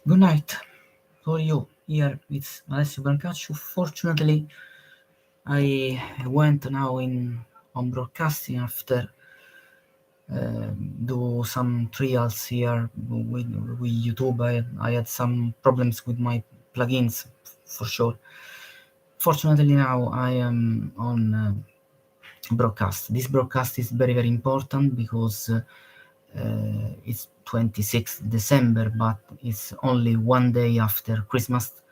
Good night for you. Here it's Alessio Brancaccio. Fortunately, I went now on broadcasting after do some trials here with YouTube. I had some problems with my plugins for sure. Fortunately, now I am on broadcast. This broadcast is very important because it's 26th December, but it's only one day after Christmas,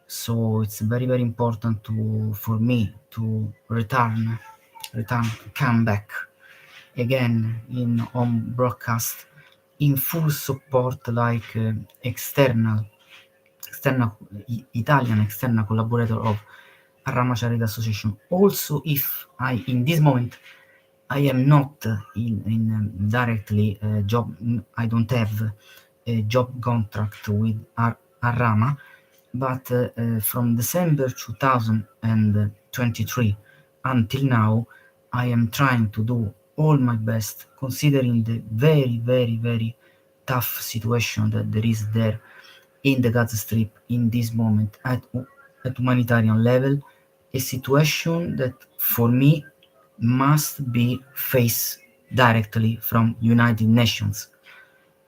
so it's very important for me to come back again on broadcast in full support, like external Italian external collaborator of Al-Rahma Charity Association. Also, if I in this moment I am not in directly job. I don't have a job contract with Al-Rahma, but from December 2023 until now, I am trying to do all my best, considering the very tough situation that there is there in the Gaza Strip in this moment at humanitarian level, a situation that for me must be faced directly from United Nations,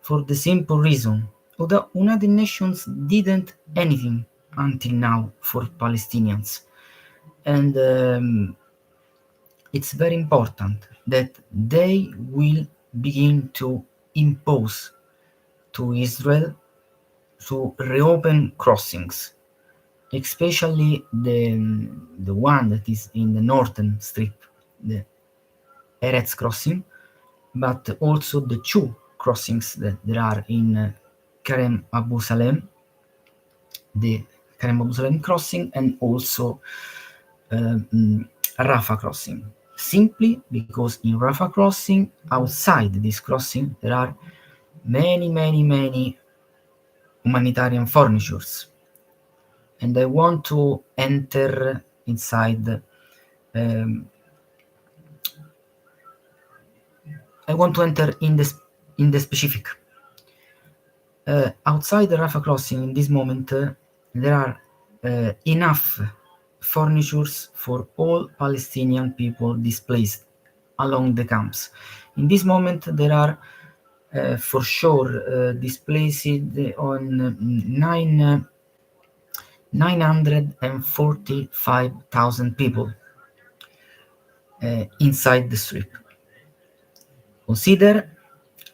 for the simple reason the United Nations didn't anything until now for Palestinians, and it's very important that they will begin to impose to Israel to reopen crossings, especially the one that is in the northern strip, the Eretz crossing, but also the two crossings that there are in Kerem Abu Salem, the Kerem Abu Salem crossing, and also Rafah crossing. Simply because in Rafah crossing, outside this crossing, there are many humanitarian furnitures, and I want to enter inside. I want to enter in the specific. Outside the Rafah crossing, in this moment, there are enough furnitures for all Palestinian people displaced along the camps. In this moment, there are for sure displaced on 945,000 people inside the strip. Consider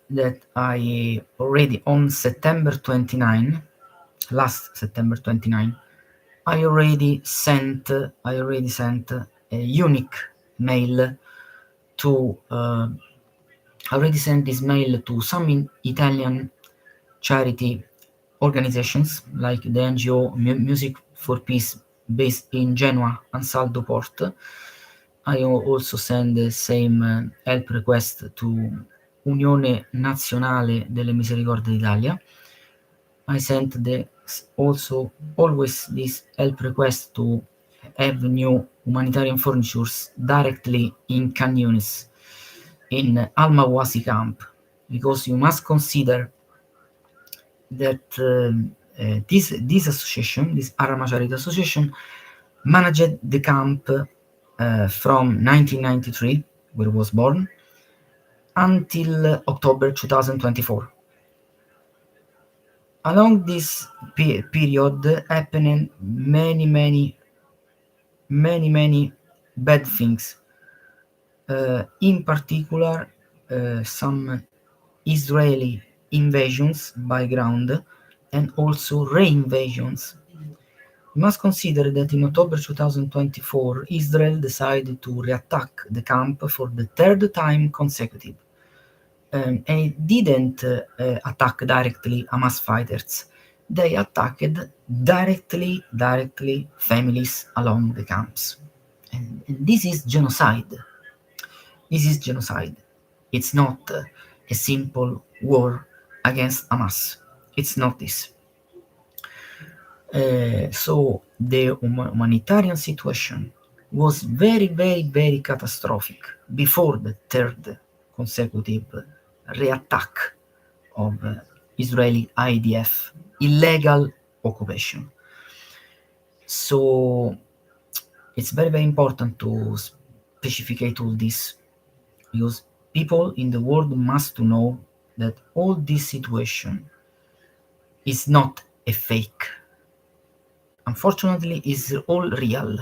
that I already on last September 29, I already sent a unique mail to this mail to some Italian charity organizations like the NGO Music for Peace based in Genoa and Saldo Port. I also send the same help request to Unione Nazionale delle Misericordie d'Italia. I sent also always this help request to have new humanitarian furnitures directly in Khan Yunis, in Al-Mawasi camp, because you must consider that this association, this Al-Rahma Charity Association, managed the camp from 1993, where I was born, until October 2024. Along this period happened many bad things. In particular, some Israeli invasions by ground and also re-invasions. You must consider that in October 2024, Israel decided to reattack the camp for the third time consecutive. And it didn't attack directly Hamas fighters. They attacked directly families along the camps. And this is genocide. This is genocide. It's not a simple war against Hamas. It's not this. So the humanitarian situation was very catastrophic before the third consecutive reattack of Israeli IDF, illegal occupation. So it's very, very important to specificate all this, because people in the world must know that all this situation is not a fake. Unfortunately, is all real.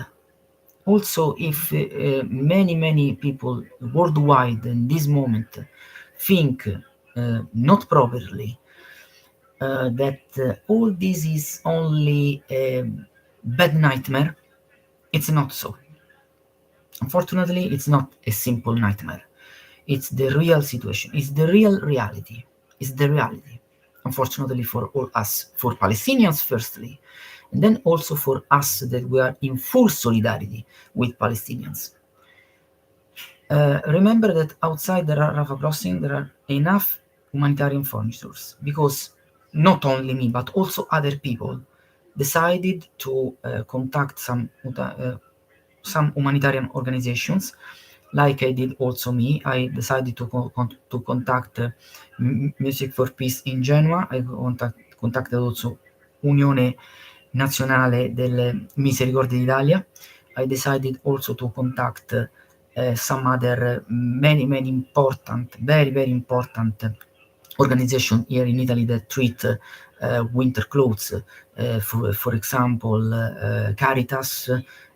Also, if many people worldwide in this moment think not properly, that all this is only a bad nightmare, it's not so. Unfortunately, it's not a simple nightmare. It's the real situation. It's the real reality. It's the reality. Unfortunately for all us, for Palestinians firstly, and then also for us that we are in full solidarity with Palestinians. Remember that outside the Rafah crossing there are enough humanitarian furnitures, because not only me but also other people decided to contact some humanitarian organizations, like I did also me. I decided to contact Music for Peace in Genoa. I contacted also Unione Nazionale delle Misericordie d'Italia. I decided also to contact some other many important, very important organization here in Italy that treat winter clothes. For example, Caritas,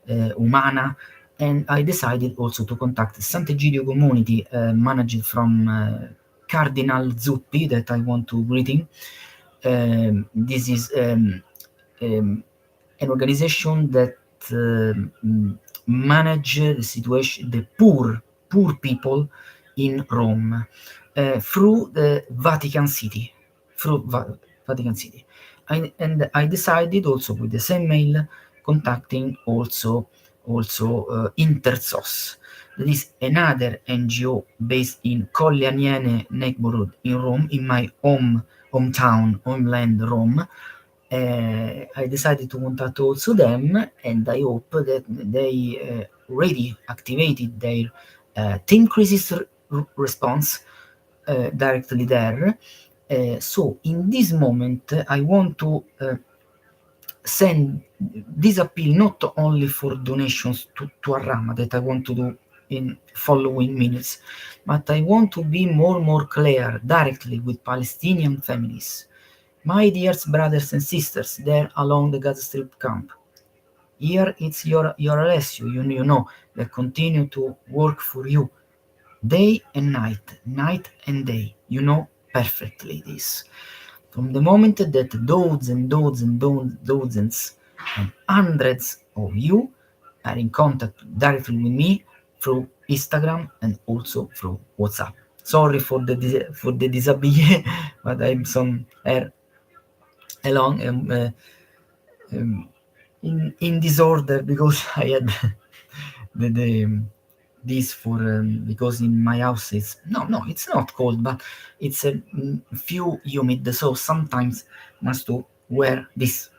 Umana, and I decided also to contact Sant'Egidio community managed from Cardinal Zuppi, that I want to greet him. This is an organization that manage the situation, the poor people in Rome through the Vatican City, Vatican City. And I decided also with the same mail contacting also Intersos. That is another NGO based in Colli Aniene neighborhood in Rome, in my homeland Rome. I decided to contact also them, and I hope that they already activated their team crisis response directly there. So in this moment, I want to send this appeal not only for donations to Al-Rahma, that I want to do in following minutes, but I want to be more clear directly with Palestinian families. My dear brothers and sisters there along the Gaza Strip camp, here it's your RSU, you know, that continue to work for you day and night and day. You know perfectly this. From the moment that dozens and hundreds of you are in contact directly with me through Instagram and also through WhatsApp. Sorry for the disability, but I'm some air along in disorder, because I had the this for because in my house it's it's not cold, but it's a few humid, so sometimes must to wear this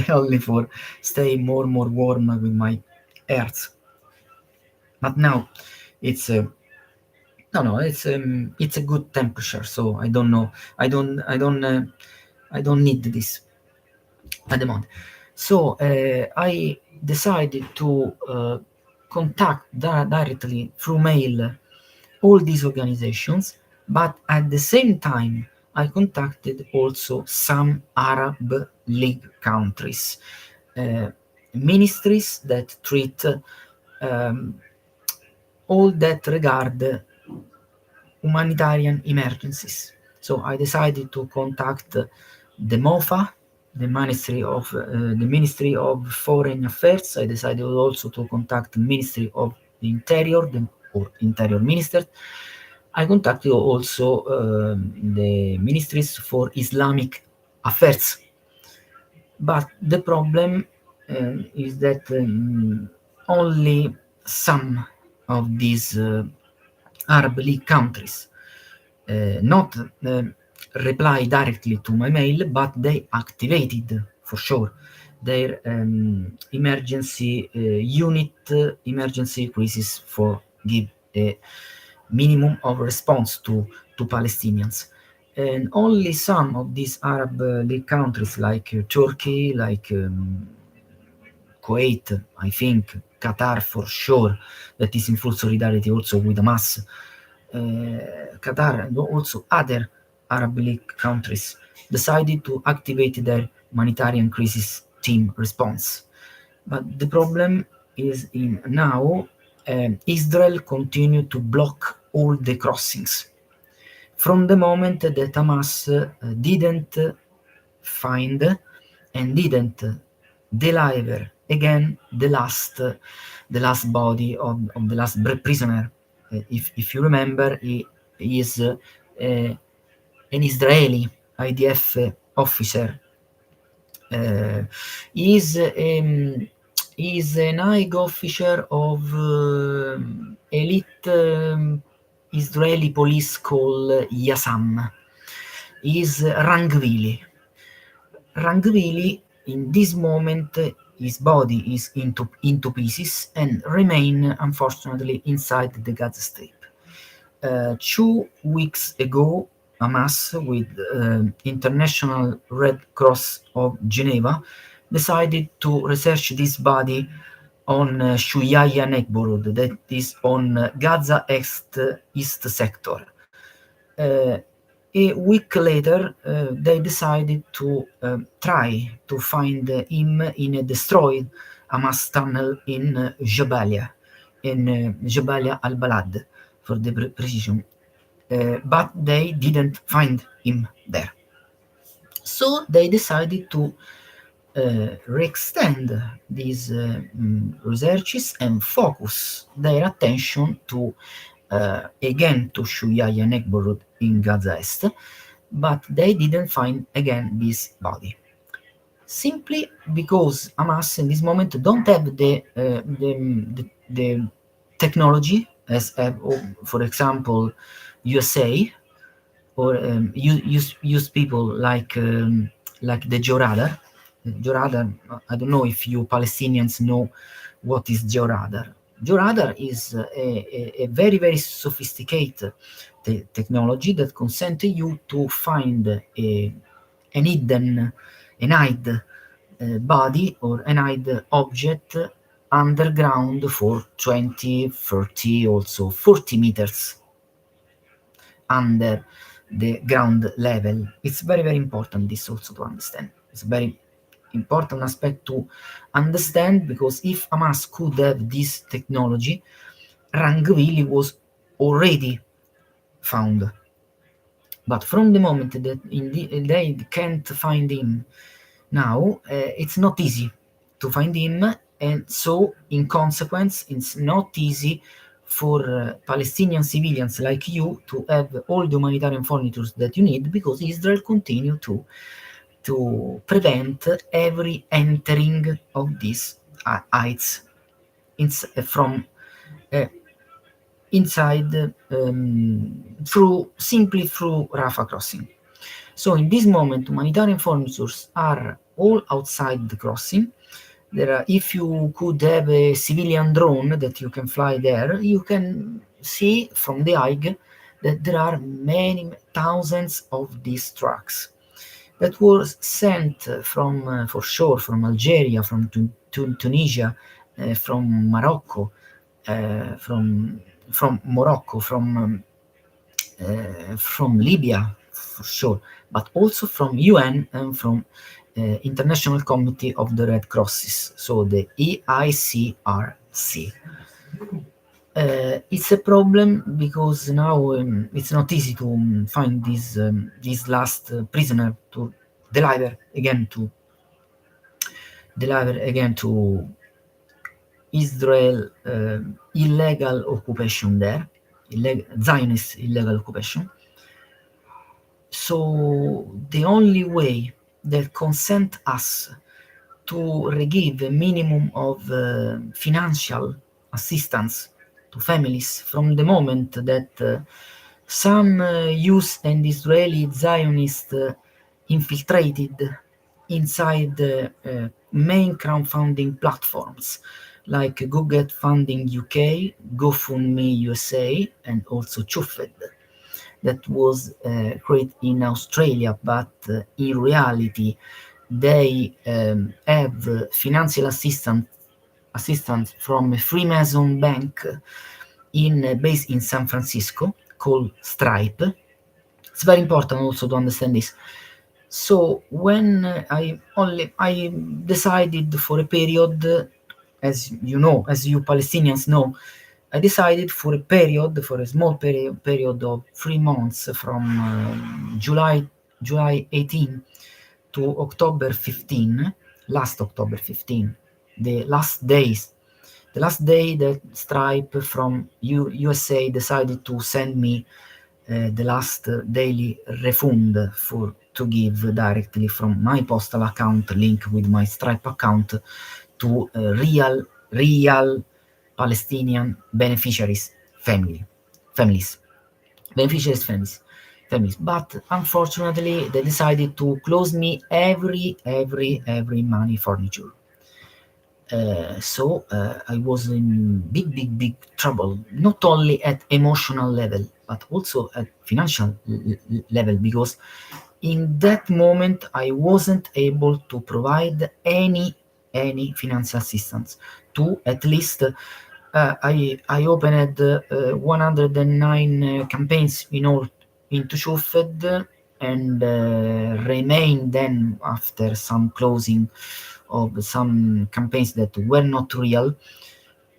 only for stay more warm with my earth. But now it's it's a good temperature, so I don't know, I don't need this at the moment. So I decided to contact directly through mail all these organizations, but at the same time I contacted also some Arab League countries, uh, ministries that treat all that regard humanitarian emergencies. So I decided to contact the MOFA, the Ministry of Foreign Affairs. I decided also to contact the Ministry of the Interior, or Interior Minister. I contacted also the Ministries for Islamic Affairs. But the problem is that only some of these Arab League countries not reply directly to my mail, but they activated for sure their emergency unit, emergency crisis for give a minimum of response to Palestinians. and only some of these Arab League countries, like Turkey, like Kuwait, I think, Qatar for sure, that is in full solidarity also with Hamas, Qatar and also other Arab League countries decided to activate their humanitarian crisis team response. But the problem is in now Israel continued to block all the crossings. From the moment that Hamas didn't find and didn't deliver again the last body of the last prisoner. If you remember, he is an Israeli IDF officer. He is an high officer of elite Israeli police called Yassam. He is Rangvili. Rangvili, in this moment, his body is into pieces and remain, unfortunately, inside the Gaza Strip. 2 weeks ago, Hamas, with International Red Cross of Geneva, decided to research this body on Shuyaya neighborhood, that is on Gaza east sector. A week later, they decided to try to find him in a destroyed Hamas tunnel in Jabalia al-Balad, for the precision. But they didn't find him there. So they decided to re-extend these researches and focus their attention to again to Shuyaya neighborhood in Gaza Est, but they didn't find again this body. Simply because Hamas in this moment don't have the technology as for example USA, or use people like the georadar. Georadar, I don't know if you Palestinians know what is georadar. Georadar is a very, very sophisticated technology that consents you to find an hide body or an hide object underground for 20, 30, also 40 meters under the ground level. It's very, very important this also to understand. It's a very important aspect to understand, because if Hamas could have this technology, Rangvili was already found. But from the moment that they can't find him now, it's not easy to find him, and so in consequence, it's not easy for Palestinian civilians like you to have all the humanitarian furnitures that you need, because Israel continue to prevent every entering of these heights from inside simply through Rafah crossing. So in this moment, humanitarian furnitures are all outside the crossing. If you could have a civilian drone that you can fly there, you can see from the high that there are many thousands of these trucks that was sent from, for sure, from Algeria, from Tunisia, from Morocco, from Morocco, from Libya, for sure, but also from UN and from International Committee of the Red Crosses, so the EICRC. It's a problem because now it's not easy to find this last prisoner to deliver again to Israel illegal occupation there, Zionist illegal occupation. So the only way that consent us to give a minimum of financial assistance to families from the moment that some Jews and Israeli Zionists infiltrated inside main crowdfunding platforms like GoGetFunding UK, GoFundMe USA, and also Chufed. that was created in Australia, but in reality they have financial assistance from a Freemason bank based in San Francisco called Stripe. It's very important also to understand this. So when I decided for a period, as you know, as you Palestinians know, I decided for a period, for a small period of 3 months, from July 18 to October 15, last October 15, the last days, the last day that Stripe from USA decided to send me the last daily refund for to give directly from my postal account linked with my Stripe account to real Palestinian families, families. But unfortunately, they decided to close me every money furniture. So I was in big trouble, not only at emotional level, but also at financial level, because in that moment I wasn't able to provide any financial assistance to at least I opened 109 campaigns in all into Shufed, and remained then after some closing of some campaigns that were not real,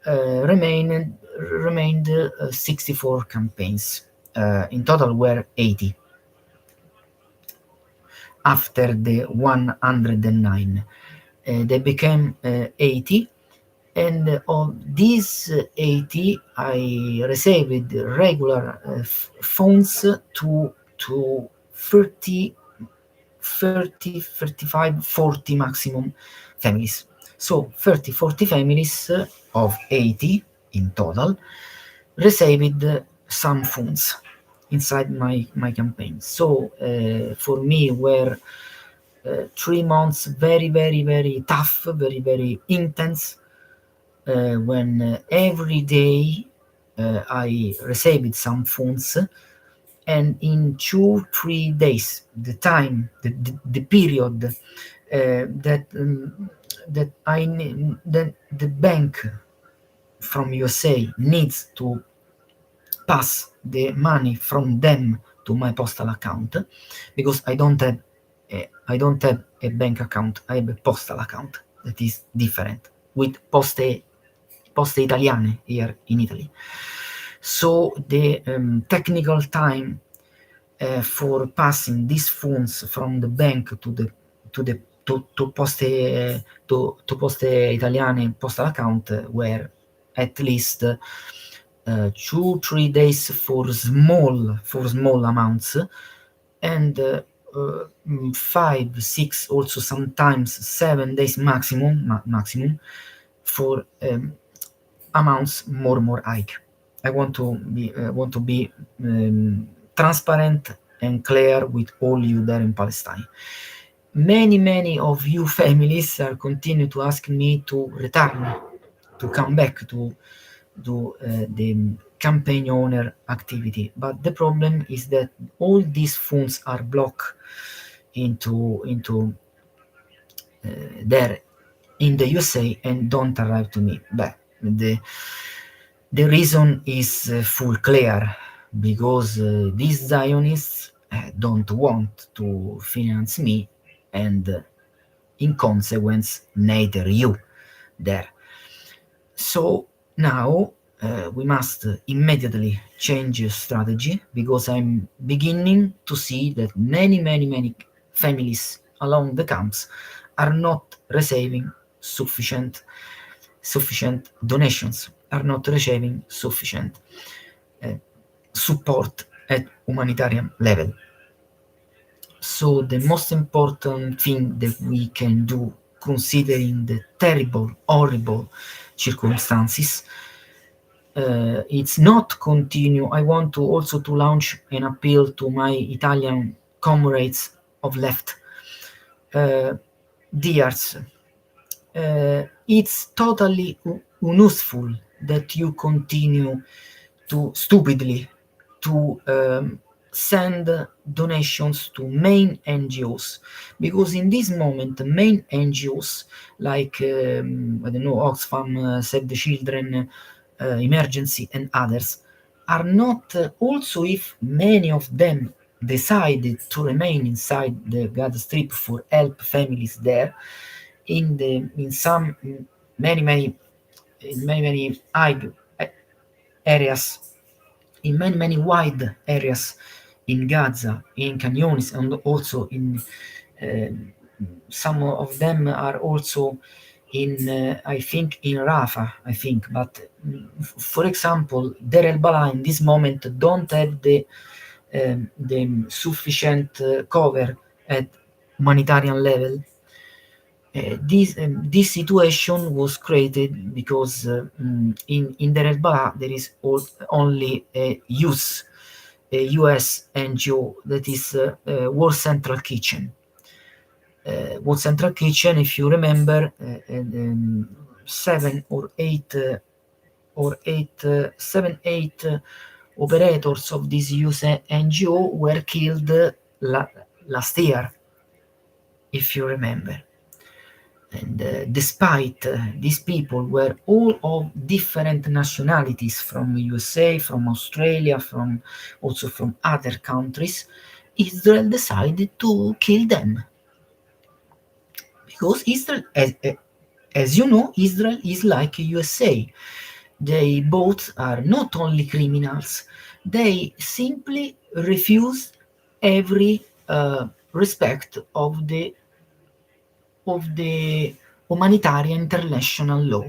remained 64 campaigns. In total were 80 after the 109. They became 80, and of these 80, I received regular phones to 35, 40 maximum families. So 30, 40 families of 80 in total received some funds inside my campaign. So for me were 3 months very tough, very intense, when every day I received some funds, and in 2 3 days, the period that the bank from USA needs to pass the money from them to my postal account, because I don't have a bank account, I have a postal account that is different with Poste Italiane here in Italy. So the technical time for passing these funds from the bank to Poste Italiane postal account were at least 2 3 days for small amounts, and 5 6, also sometimes 7 days maximum for amounts more high. I want to be transparent and clear with all you there in Palestine. Many of you families are continue to ask me to return, to come back to do the campaign owner activity, but the problem is that all these funds are blocked into there in the USA and don't arrive to me. But the reason is full clear, because these Zionists don't want to finance me, and in consequence neither you there. So now we must immediately change strategy, because I'm beginning to see that many families along the camps are not receiving sufficient donations, are not receiving sufficient support at humanitarian level. So the most important thing that we can do, considering the terrible, horrible circumstances, it's not continue. I want to also to launch an appeal to my Italian comrades of left. Dears, it's totally unuseful that you continue to stupidly to send donations to main NGOs, because in this moment main NGOs like I don't know, Oxfam, Save the Children, Emergency, and others are not, also if many of them decided to remain inside the Gaza Strip for help families there, in some many many in many many high areas, in many many wide areas in Gaza, in Khan Younis, and also in some of them are also in I think in Rafah, I think. But for example, Deir el-Balah in this moment don't have the sufficient cover at humanitarian level. This situation was created because in Deir el-Balah there is only a US NGO, that is World Central Kitchen. World Central Kitchen, if you remember, 7 operators of this US NGO were killed last year, if you remember. And despite these people were all of different nationalities, from USA, from Australia, also from other countries, Israel decided to kill them. Because Israel, as you know, Israel is like USA. They both are not only criminals, they simply refuse every respect of the humanitarian international law.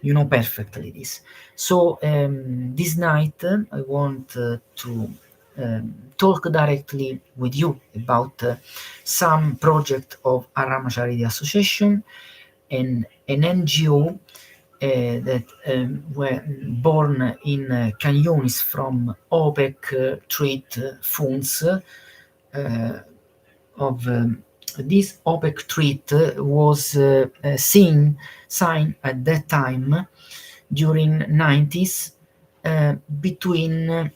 You know perfectly this. So this night I want to talk directly with you about some project of Al-Rahma Charity Association, and an NGO that were born in Khan Younis from OPEC trade funds of this OPEC treat was signed at that time during 90s between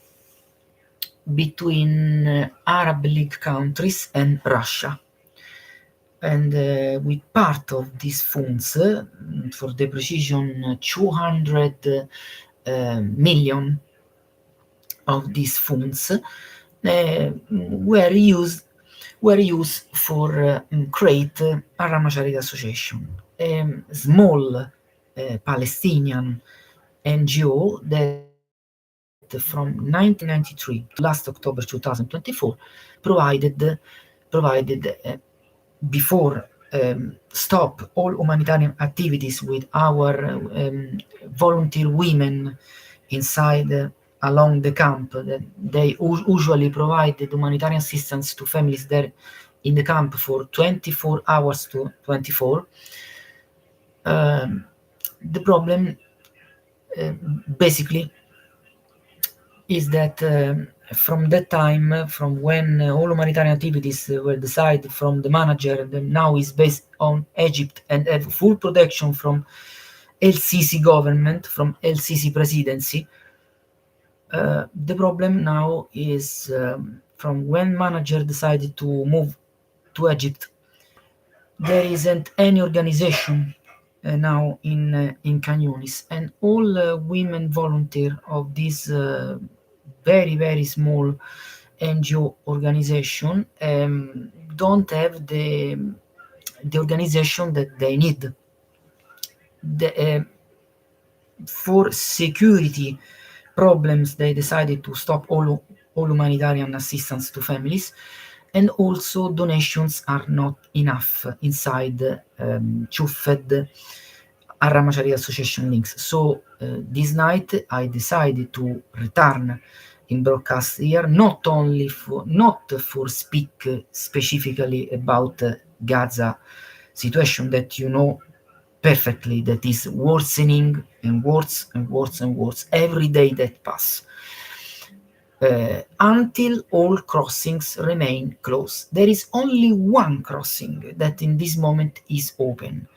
Arab League countries and Russia. And with part of these funds, for the precision 200 million of these funds were used for create Al-Rahma Charity Association, a small Palestinian NGO that from 1993 to last October 2024 provided before stop all humanitarian activities with our volunteer women inside along the camp. They usually provided humanitarian assistance to families there in the camp for 24 hours to 24. The problem basically is that from that time, from when all humanitarian activities were decided from the manager, that now is based on Egypt and have full protection from El-Sisi government, from El-Sisi presidency. The problem now is from when manager decided to move to Egypt, there isn't any organization now in Khan Younis, and all women volunteer of this very very small NGO organization don't have the organization that they need. For security problems, they decided to stop all humanitarian assistance to families, and also donations are not enough inside to feed Al-Rahma Charity Association links. So this night I decided to return in broadcast here, not for speak specifically about Gaza situation that you know perfectly, that is worsening and worse and worse and worse every day that pass. Until all crossings remain closed. There is only one crossing that in this moment is open,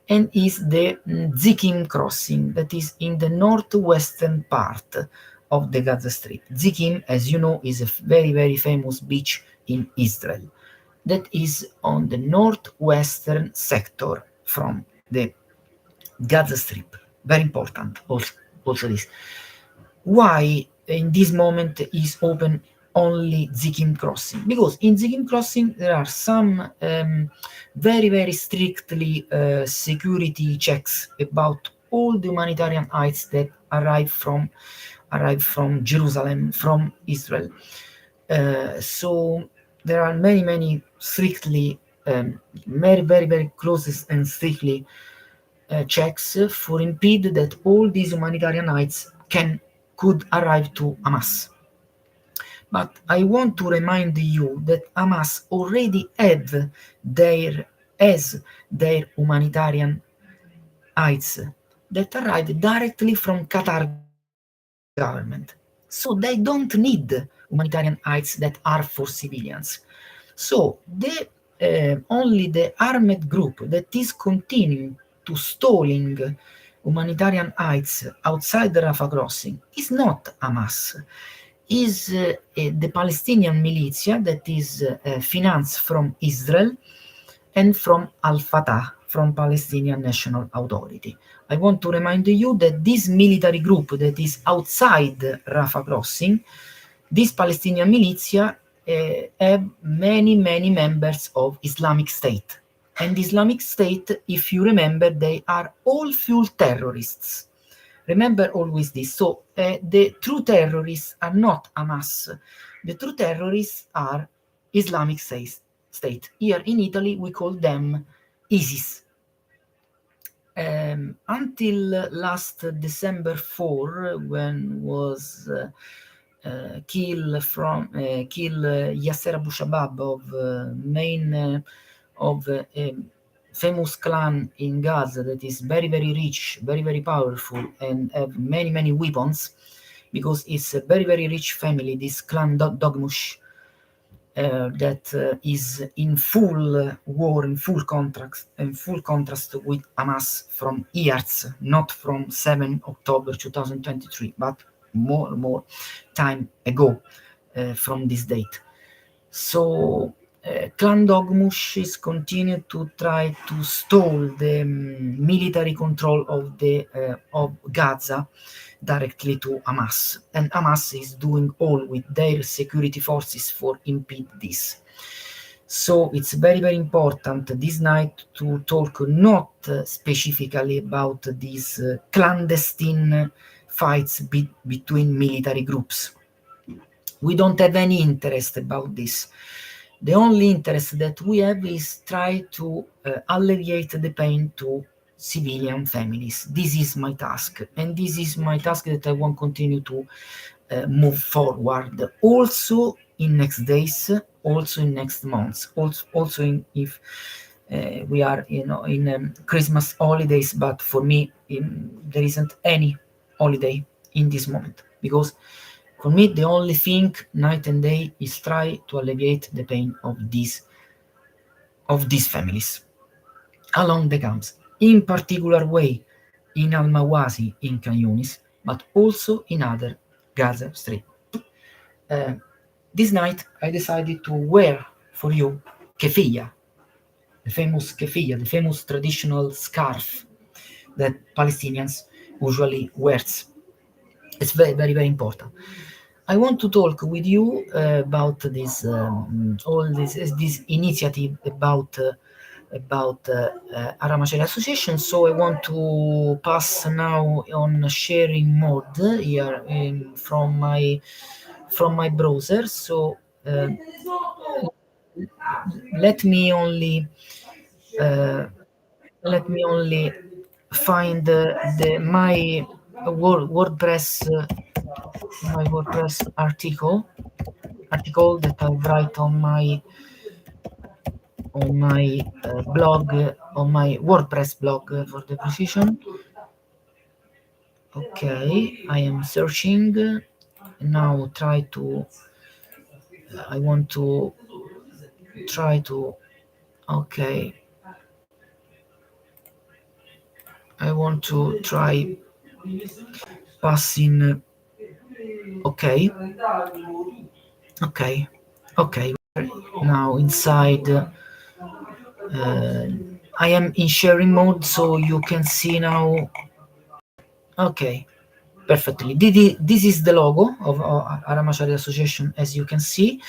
and is the Zikim crossing, that is in the northwestern part of the Gaza Strip. Zikim, as you know, is a very, very famous beach in Israel that is on the northwestern sector from the Gaza Strip. Very important also this. Why in this moment is open only Zikim Crossing? Because in Zikim Crossing there are some very, very strictly security checks about all the humanitarian aids that arrive from Jerusalem, from Israel. So there are many, many strictly, very, very, very close and strictly checks for impede that all these humanitarian aids could arrive to Hamas. But I want to remind you that Hamas already has their humanitarian aids that arrive directly from Qatar government. So they don't need humanitarian aids that are for civilians. So only the armed group that is continuing to stalling humanitarian aids outside the Rafah crossing is not Hamas, is the Palestinian militia that is financed from Israel and from Al-Fatah, from Palestinian National Authority. I want to remind you that this military group that is outside Rafah crossing, this Palestinian militia have many, many members of Islamic State. And Islamic State, if you remember, they are all full terrorists. Remember always this. So the true terrorists are not Hamas. The true terrorists are Islamic State. Here in Italy, we call them ISIS. Until last December 4, when was kill Yasser Abu Shabab of main of famous clan in Gaza that is very, very rich, very, very powerful, and have many, many weapons, because it's a very, very rich family, this clan Dogmush, that is in full war, in full contrast with Hamas from years, not from 7 October 2023, but more time ago from this date. So Clan Dogmush is continued to try to stall the military control of Gaza directly to Hamas, and Hamas is doing all with their security forces for impede this. So it's very, very important this night to talk not specifically about these clandestine fights between military groups. We don't have any interest about this. The only interest that we have is try to alleviate the pain to civilian families. This is my task, and this is my task that I want to continue to move forward. Also in next days, also in next months, also if we are, in Christmas holidays. But for me, there isn't any holiday in this moment, because for me, the only thing night and day is try to alleviate the pain of these families along the camps, in particular way in Al-Mawasi, in Khan Yunis, but also in other Gaza Strip. This night, I decided to wear for you kefiyeh, the famous traditional scarf that Palestinians usually wears. It's very, very, very important. I want to talk with you about this this initiative about Al-Rahma Association. So I want to pass now on sharing mode here from my browser. So let me only uh, find my WordPress article that I write on my blog, on my WordPress blog, for the precision. Okay, I am searching now. I want to try to. Okay, I want to try passing Okay, okay, okay. Now inside, I am in sharing mode, so you can see now. Okay, perfectly. This is the logo of Al-Rahma Sharia Association, as you can see.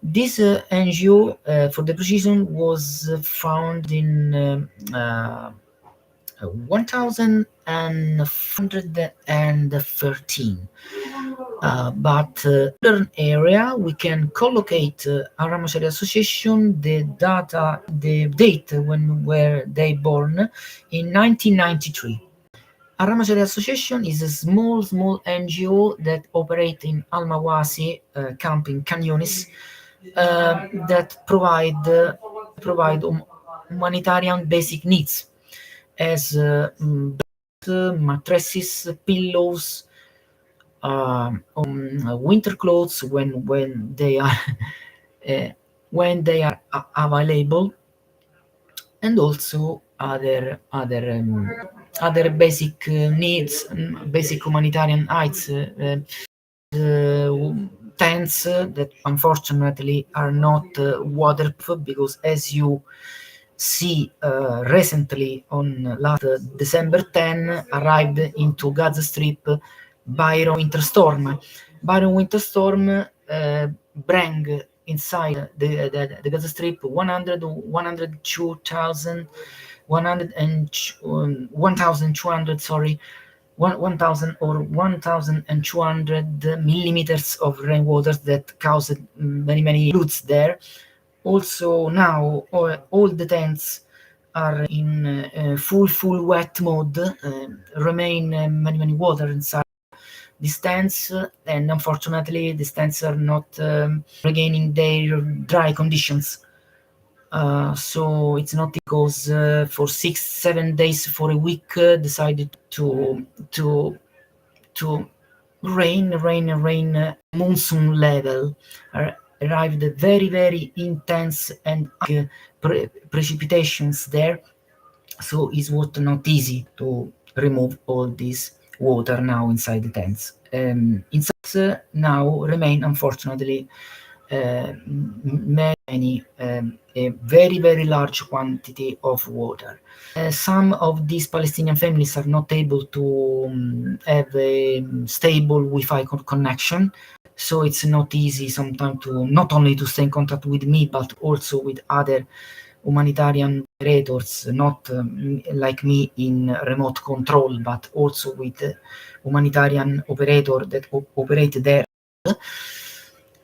This NGO, for the precision, was found in 1413. But modern area, we can collocate Al-Rahma Sharia Association, the date when were they born, in 1993. Al-Rahma Sharia Association is a small NGO that operate in Al-Mawasi camp in Khan Yunis, that provide humanitarian basic needs as mattresses, pillows, winter clothes when they are uh, available, and also other basic needs, basic humanitarian needs, tents that unfortunately are not waterproof, because as you see, recently on last December 10 arrived into Gaza Strip Byron winter storm. Byron winter storm bring inside the Gaza Strip 102,000 1,200, sorry, 1,000 or 1,200 millimeters of rainwater that caused many floods there. Also now all the tents are in full wet mode, remain many water inside these tents, and unfortunately these tents are not regaining their dry conditions. So it's not because for 6-7 days for a week decided to rain monsoon level, arrived very intense and precipitations there. So it's what not easy to remove all this water now inside the tents. Inside now remain unfortunately many a very large quantity of water. Some of these Palestinian families are not able to have a stable Wi-Fi connection, so it's not easy sometimes to not only to stay in contact with me, but also with other humanitarian operators, not like me in remote control, but also with humanitarian operator that operate there.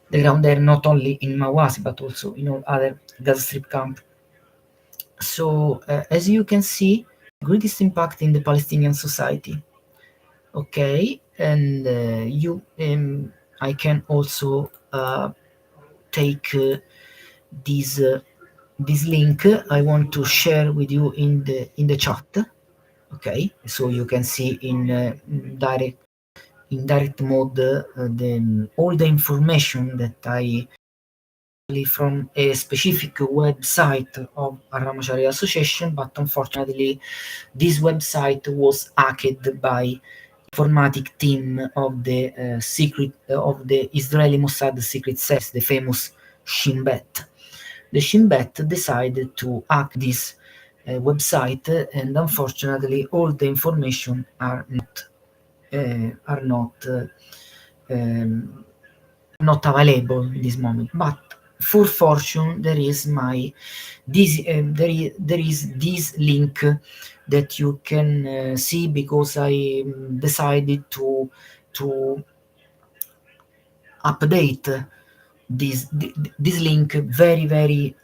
The ground there, not only in Mawasi, but also in all other Gaza Strip camp. So, as you can see, greatest impact in the Palestinian society. Okay, and I can also take this this link. I want to share with you in the chat. Okay, so you can see in direct mode all the information that I from a specific website of Al-Rahma Sharia Association, but unfortunately this website was hacked by informatic team of the secret of the Israeli Mossad secret service, the famous Shin Bet. The Shin Bet decided to hack this website, and unfortunately all the information are um, not available in this moment. But for fortune, there is this link that you can see, because I decided to update this link very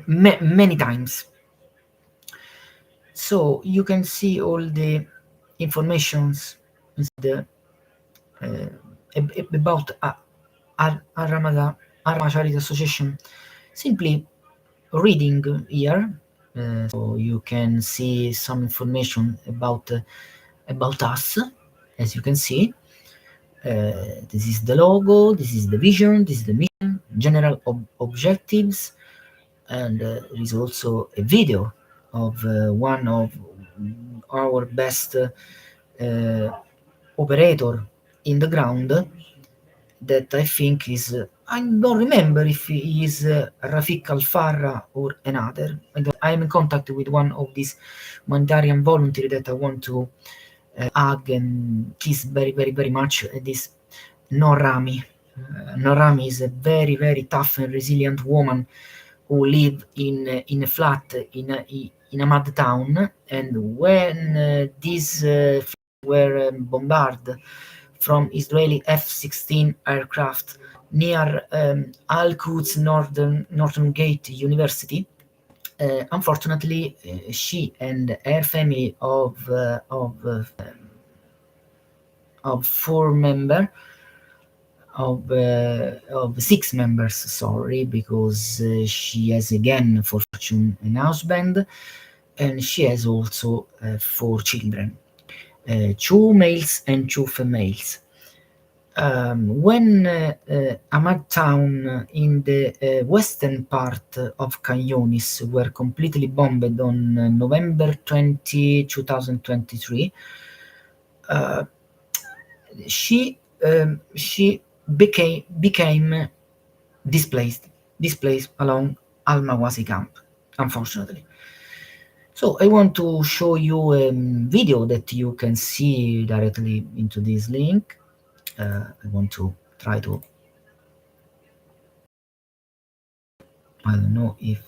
many times. So you can see all the informations the, about Al-Rahma Charity Association. Simply reading here, so you can see some information about us. As you can see, this is the logo, this is the vision, this is the mission, general objectives, and there is also a video of one of our best uh, operator in the ground that I think is I don't remember if he is Rafik Al Farra or another. I'm in contact with one of these humanitarian volunteers that I want to hug and kiss very, very, very much. This Norami. Norami is a very, very tough and resilient woman who live in a flat in a mud town, and when these were bombarded from Israeli F-16 aircraft near Al-Quds Northern Gate University. Unfortunately, she and her family of four members of six members, sorry, because she has again for fortune an husband, and she has also four children, two males and two females. When Ahmad town in the western part of Khan Younis were completely bombed on November 20, 2023, she became displaced along Al-Mawasi camp, unfortunately. So I want to show you a video that you can see directly into this link. I want to try to, I don't know if,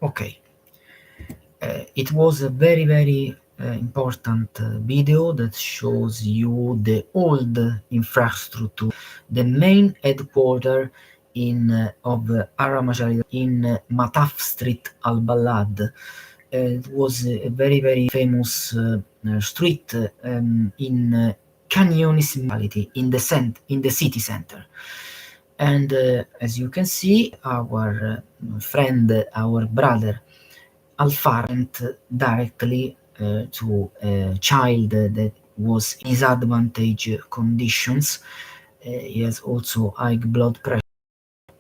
okay. It was a very, very important video that shows you the old infrastructure, the main headquarters of Al-Rahma in Mataf Street, Al-Balad. It was a very, very famous street in Khan Younis municipality, in the city center. And as you can see, our friend, our brother, Al-Far went directly to a child that was in disadvantaged conditions. He has also high blood pressure,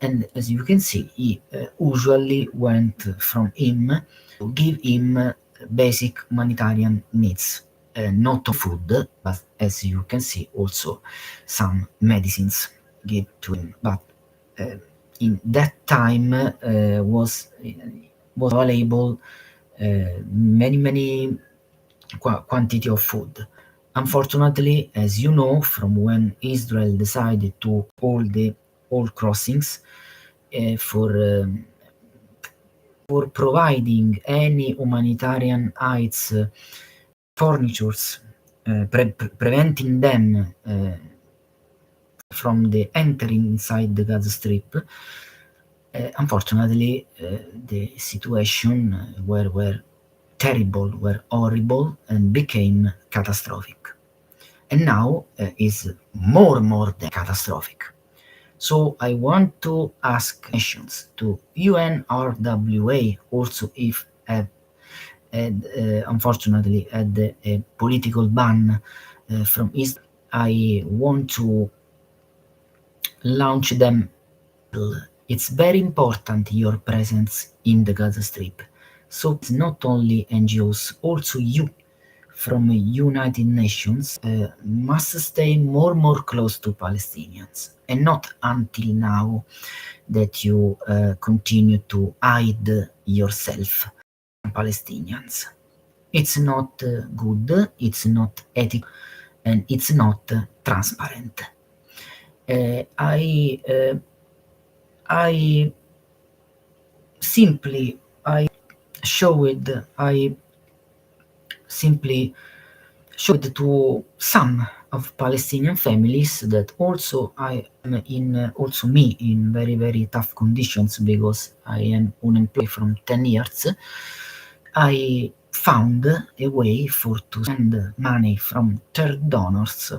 and as you can see, he usually went from him to give him basic humanitarian needs, not food, but as you can see, also some medicines give to him. But in that time was available many quantity of food. Unfortunately, as you know, from when Israel decided to all crossings for for providing any humanitarian aids, furnitures, preventing them from the entering inside the Gaza Strip. Unfortunately, the situation were terrible, were horrible, and became catastrophic. And now is more than catastrophic. So I want to ask nations to UNRWA also if unfortunately had a political ban from Israel. I want to launch them. It's very important your presence in the Gaza Strip. So it's not only NGOs, also you from United Nations must stay more close to Palestinians, and not until now that you continue to hide yourself from Palestinians. It's not good, it's not ethical, and it's not transparent. I simply showed to some of Palestinian families that also I am also me in very tough conditions because I am unemployed from 10 years. I found a way to send money from third donors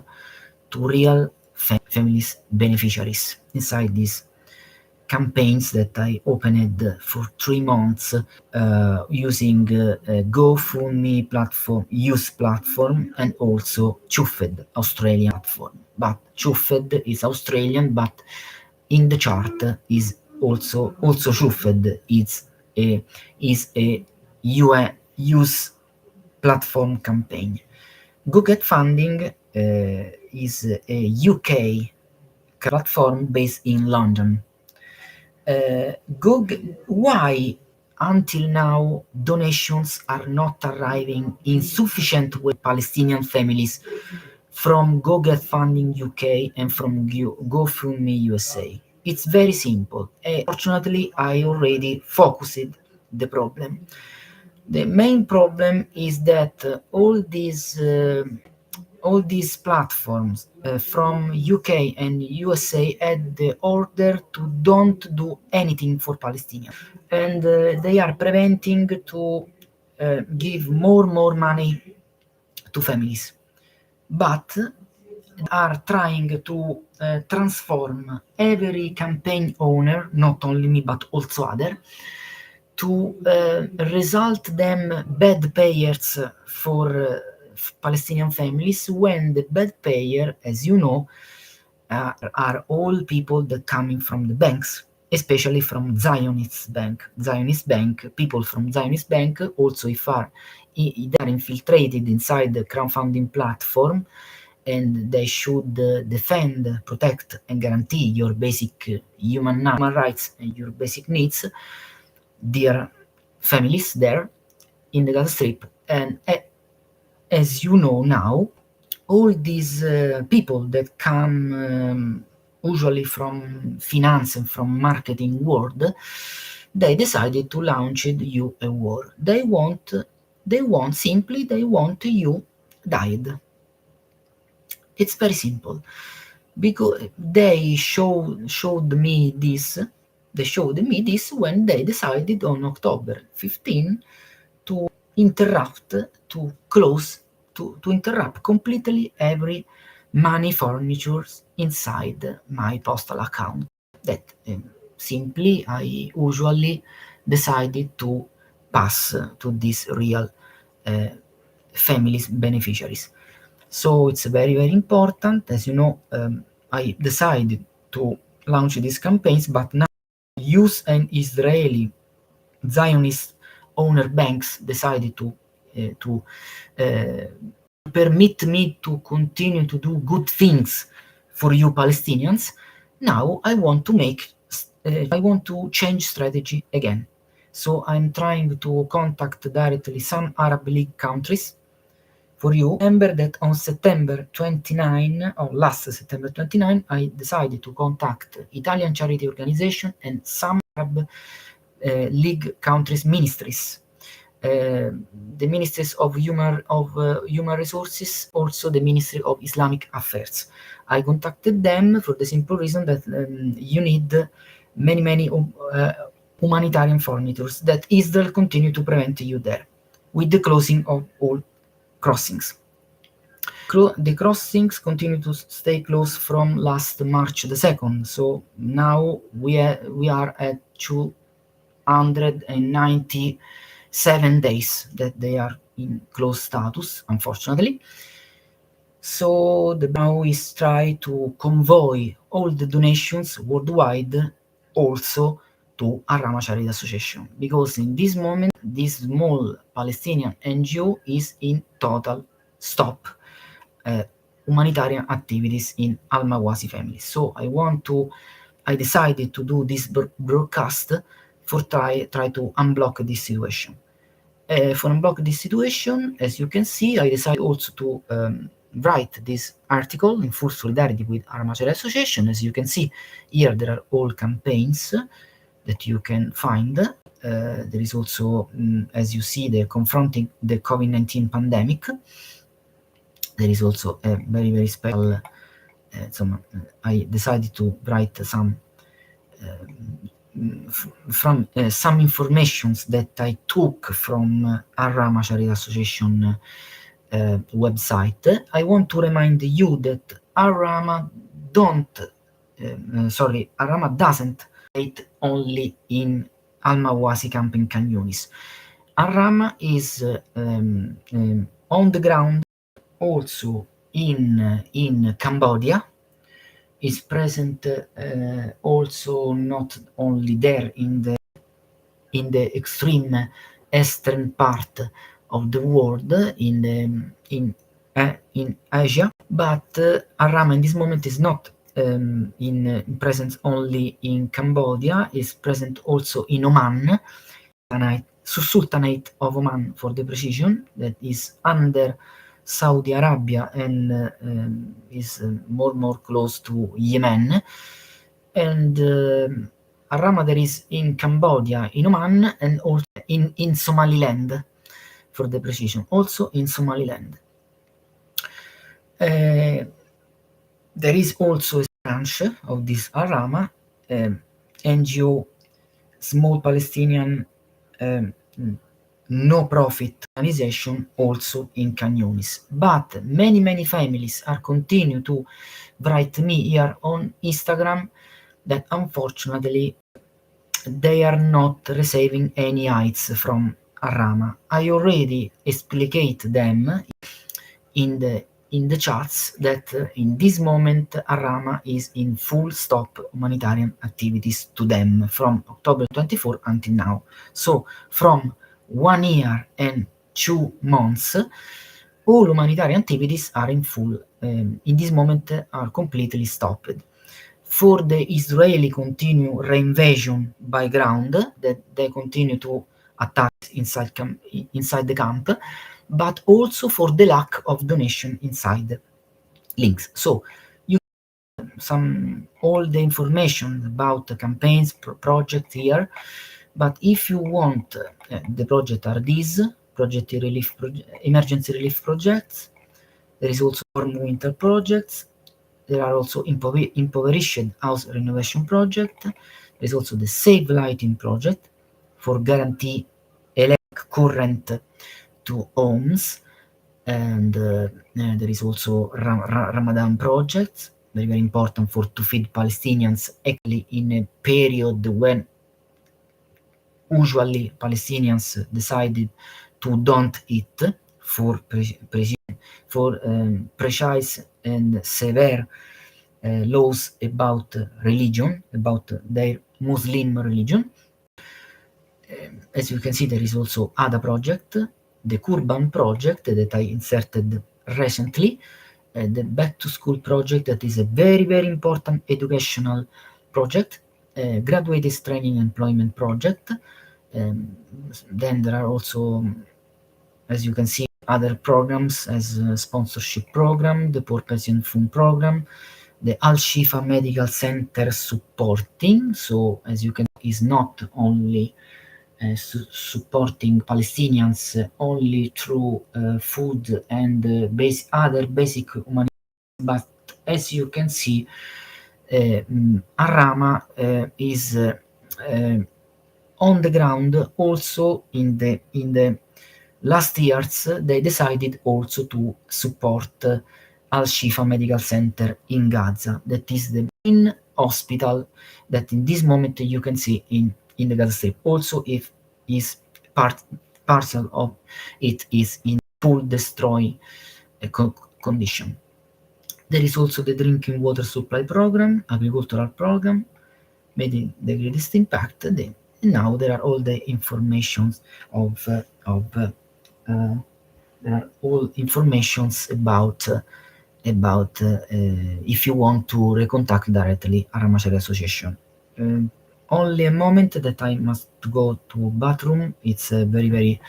to real families beneficiaries inside these campaigns that I opened for 3 months using GoFundMe platform, Youth platform, and also Chuffed, Australian platform. But Chuffed is Australian, but in the chart is also Chuffed is a youth platform campaign. Go Get Funding is a UK platform based in London. Why until now donations are not arriving in sufficient way Palestinian families from Go Get Funding UK and from GoFundMe USA? It's very simple. Fortunately, I already focused the problem. The main problem is that all these platforms from UK and USA had the order to don't do anything for Palestinians, and they are preventing to give more money to families, but are trying to transform every campaign owner, not only me but also other, to result them bad payers for Palestinian families, when the bad payer, as you know, are all people that coming from the banks, especially from Zionist bank. People from Zionist bank, also if they are infiltrated inside the crowdfunding platform, and they should defend, protect, and guarantee your basic human rights and your basic needs, their families there in the Gaza Strip. And as you know now, all these people that come usually from finance and from marketing world, they decided to launch you a war. They want you died. It's very simple, because they showed me this. They showed me this when they decided on October 15 to interrupt, to close, to interrupt completely every money furnitures inside my postal account. That simply I usually decided to pass to these real families beneficiaries. So it's very important. As you know, I decided to launch these campaigns, but now US and Israeli Zionist owner banks decided to permit me to continue to do good things for you Palestinians. Now I want to change strategy again. So I'm trying to contact directly some Arab League countries. For you, remember that on September 29, or last September 29, I decided to contact Italian charity organization and some Arab League countries' ministries, the ministries of human resources, also the Ministry of Islamic Affairs. I contacted them for the simple reason that you need many humanitarian furniture that Israel continue to prevent you there, with the closing of all crossings. The crossings continue to stay closed from last March the 2nd, so now we are at 297 days that they are in closed status, unfortunately. So the now is try to convoy all the donations worldwide also to Al-Rahma Charity Association, because in this moment this small Palestinian NGO is in total stop humanitarian activities in Al-Mawasi families. So I decided to do this broadcast for try to unblock this situation. For unblock this situation, as you can see, I decided also to write this article in full solidarity with Al-Rahma Charity Association. As you can see here, there are all campaigns that you can find. There is also, as you see, they're confronting the COVID-19 pandemic. There is also a very special, I decided to write some some informations that I took from Al-Rahma Charity Association website. I want to remind you that Al-Rahma doesn't operate only in Al-Mawasi camp in Khan Yunis. Al-Rahma is on the ground also in Cambodia, is present also not only there in the extreme eastern part of the world in Asia, but Al-Rahma in this moment is not in presence only in Cambodia, is present also in Oman, Sultanate of Oman for the precision, that is under Saudi Arabia and is more close to Yemen, and Al-Rahma there is in Cambodia, in Oman, and also in Somaliland for the precision, also in Somaliland. There is also a branch of this Al-Rahma NGO, small Palestinian no-profit organization, also in Khan Yunis. But many families are continue to write me here on Instagram that unfortunately they are not receiving any aids from Al-Rahma. I already explicate them in the chats that in this moment Al-Rahma is in full stop humanitarian activities to them from October 24 until now. So from 1 year and 2 months, all humanitarian activities are in full, in this moment are completely stopped. For the Israeli continue reinvasion by ground, that they continue to attack inside the camp, but also for the lack of donation inside links. So you all the information about the campaigns project here, but if you want the project are these emergency relief projects. There is also warm winter projects. There are also impoverished house renovation project. There is also the Save Lighting project for guarantee electric current to homes, and there is also Ramadan project, very important to feed Palestinians actually in a period when usually Palestinians decided to don't eat for precise and severe laws about religion, about their Muslim religion. As you can see, there is also other project, the Kurban project that I inserted recently, the Back to School project that is a very important educational project, graduates training employment project. Then there are also, as you can see, other programs as sponsorship program, the Poor Person Fund program, the Al-Shifa Medical Center supporting. So as you can, is not only supporting Palestinians only through food and other basic humanitarian, but as you can see, Al-Rahma is on the ground also in the last years. They decided also to support Al-Shifa Medical Center in Gaza. That is the main hospital that in this moment you can see in the Gaza Strip. Also, if is parcel of it is in full destroy condition. There is also the drinking water supply program, agricultural program, made the greatest impact. And now there are all the informations there are all informations about if you want to recontact directly Al-Rahma Association. Only a moment that I must go to bathroom. It's very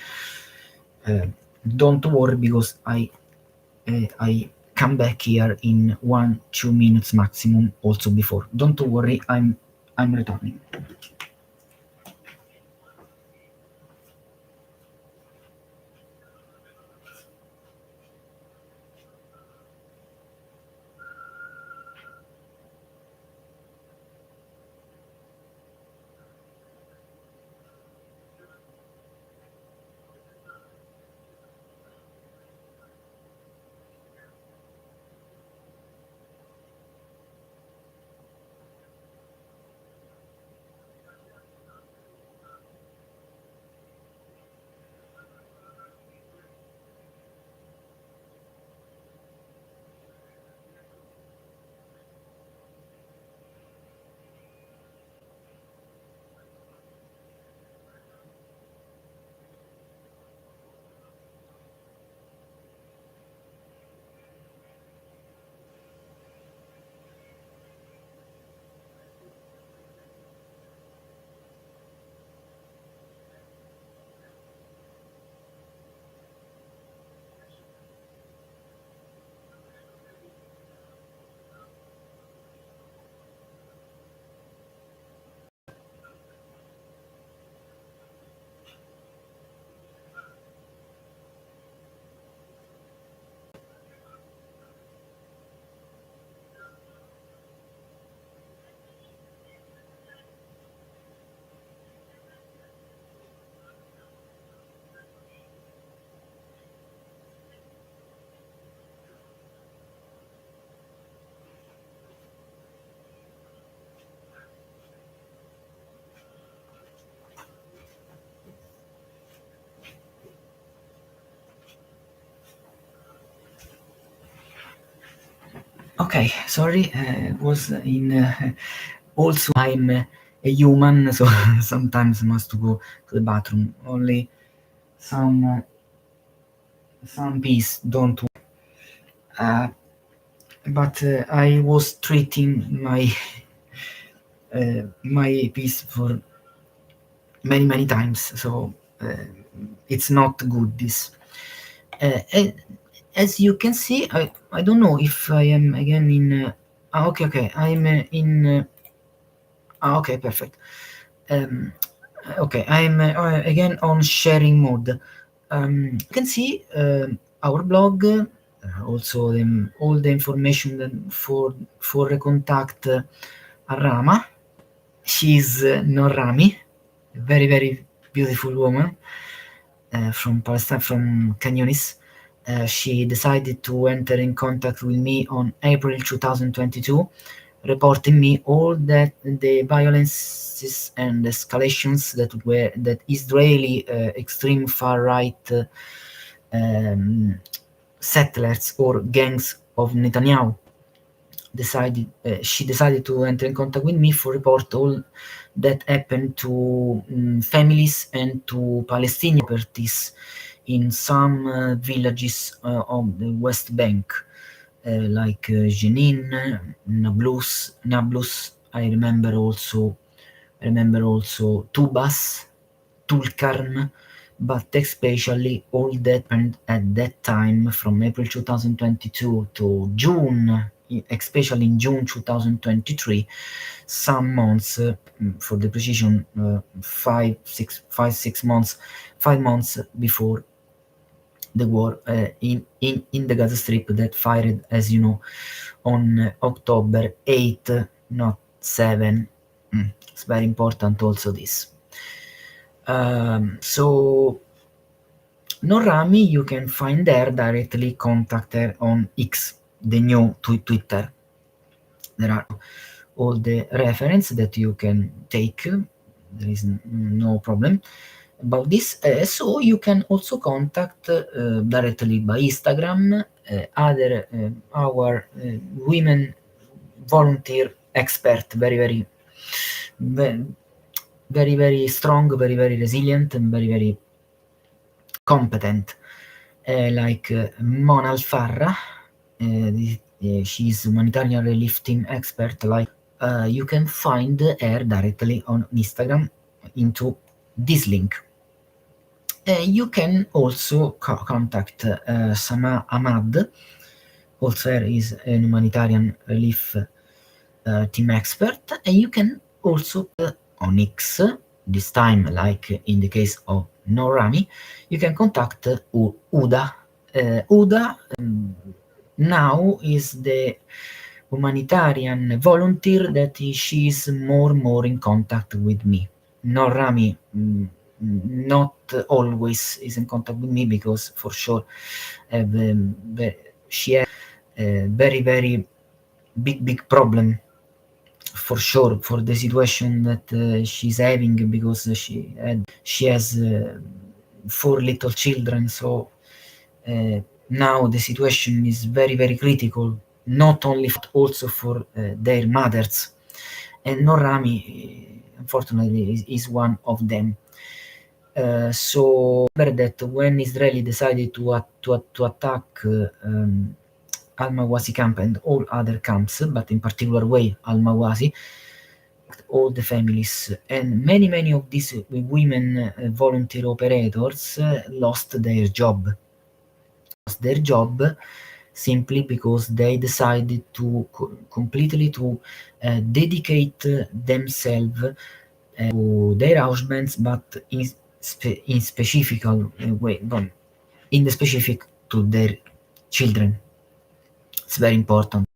don't worry because I come back here in 1-2 minutes maximum. Also before, don't worry, I'm returning. Okay, sorry, was in also I'm a human, so sometimes must go to the bathroom. Only some peace, don't. But I was treating my piece for many times, so it's not good. This as you can see, I don't know if I am again in. Okay, I'm in. Okay, perfect. Um, okay, I'm again on sharing mode. You can see our blog, also all the information for contact Al-Rahma. She's Norrami, a very beautiful woman from Palestine, from Khan Yunis. She decided to enter in contact with me on April 2022, reporting me all that the violences and escalations that Israeli extreme far right settlers or gangs of Netanyahu she decided to enter in contact with me for report all that happened to families and to Palestinian properties in some villages of the West Bank, like Jenin, Nablus. I remember also Tubas, Tulkarm, but especially all that happened at that time from April 2022 to June especially in June 2023, some months, for the precision, 5 months before the war in the Gaza Strip, that fired, as you know, on October 8, not 7. It's very important also this. So Norrami, you can find her directly, contact her on X, the new Twitter. There are all the reference that you can take. There is no problem about this. So you can also contact directly by Instagram other our women volunteer expert, very strong, very resilient, and very competent, like Mona Alfarra. She's humanitarian relief team expert. Like you can find her directly on Instagram into this link. You can also contact Sama Ahmad. Also, her is a humanitarian relief team expert, and you can also on X, this time, like in the case of Norrami, you can contact Uda. Uda now is the humanitarian volunteer that she is more in contact with me. Norrami not always is in contact with me, because for sure she has a very big problem, for sure, for the situation that she's having, because she has 4 little children. So now the situation is very critical, not only also for their mothers, and Norrami unfortunately is one of them. So remember that when Israel decided to attack Al-Mawasi camp and all other camps, but in particular way Al-Mawasi, all the families, and many of these women volunteer operators lost their job. Simply because they decided to completely to dedicate themselves to their husbands, but in specific way, in the specific to their children. It's very important.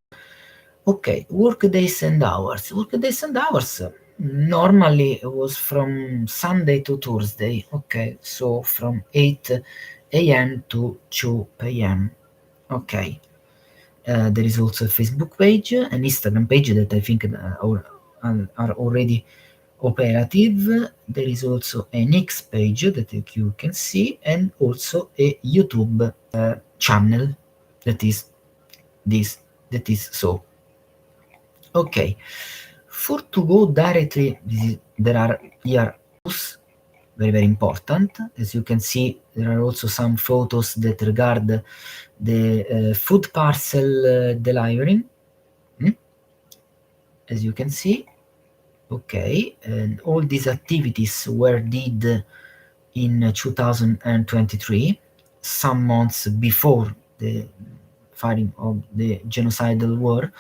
Okay, work days and hours. Normally was from Sunday to Thursday. Okay, so from 8 a.m. to 2 p.m. Okay. There is also a Facebook page, an Instagram page that I think are already operative. There is also an X page that you can see, and also a YouTube channel that is so. Okay, for to go directly, there are here very important. As you can see, there are also some photos that regard the food parcel delivering. As you can see, okay, and all these activities were did in 2023, some months before the fighting of the genocidal war,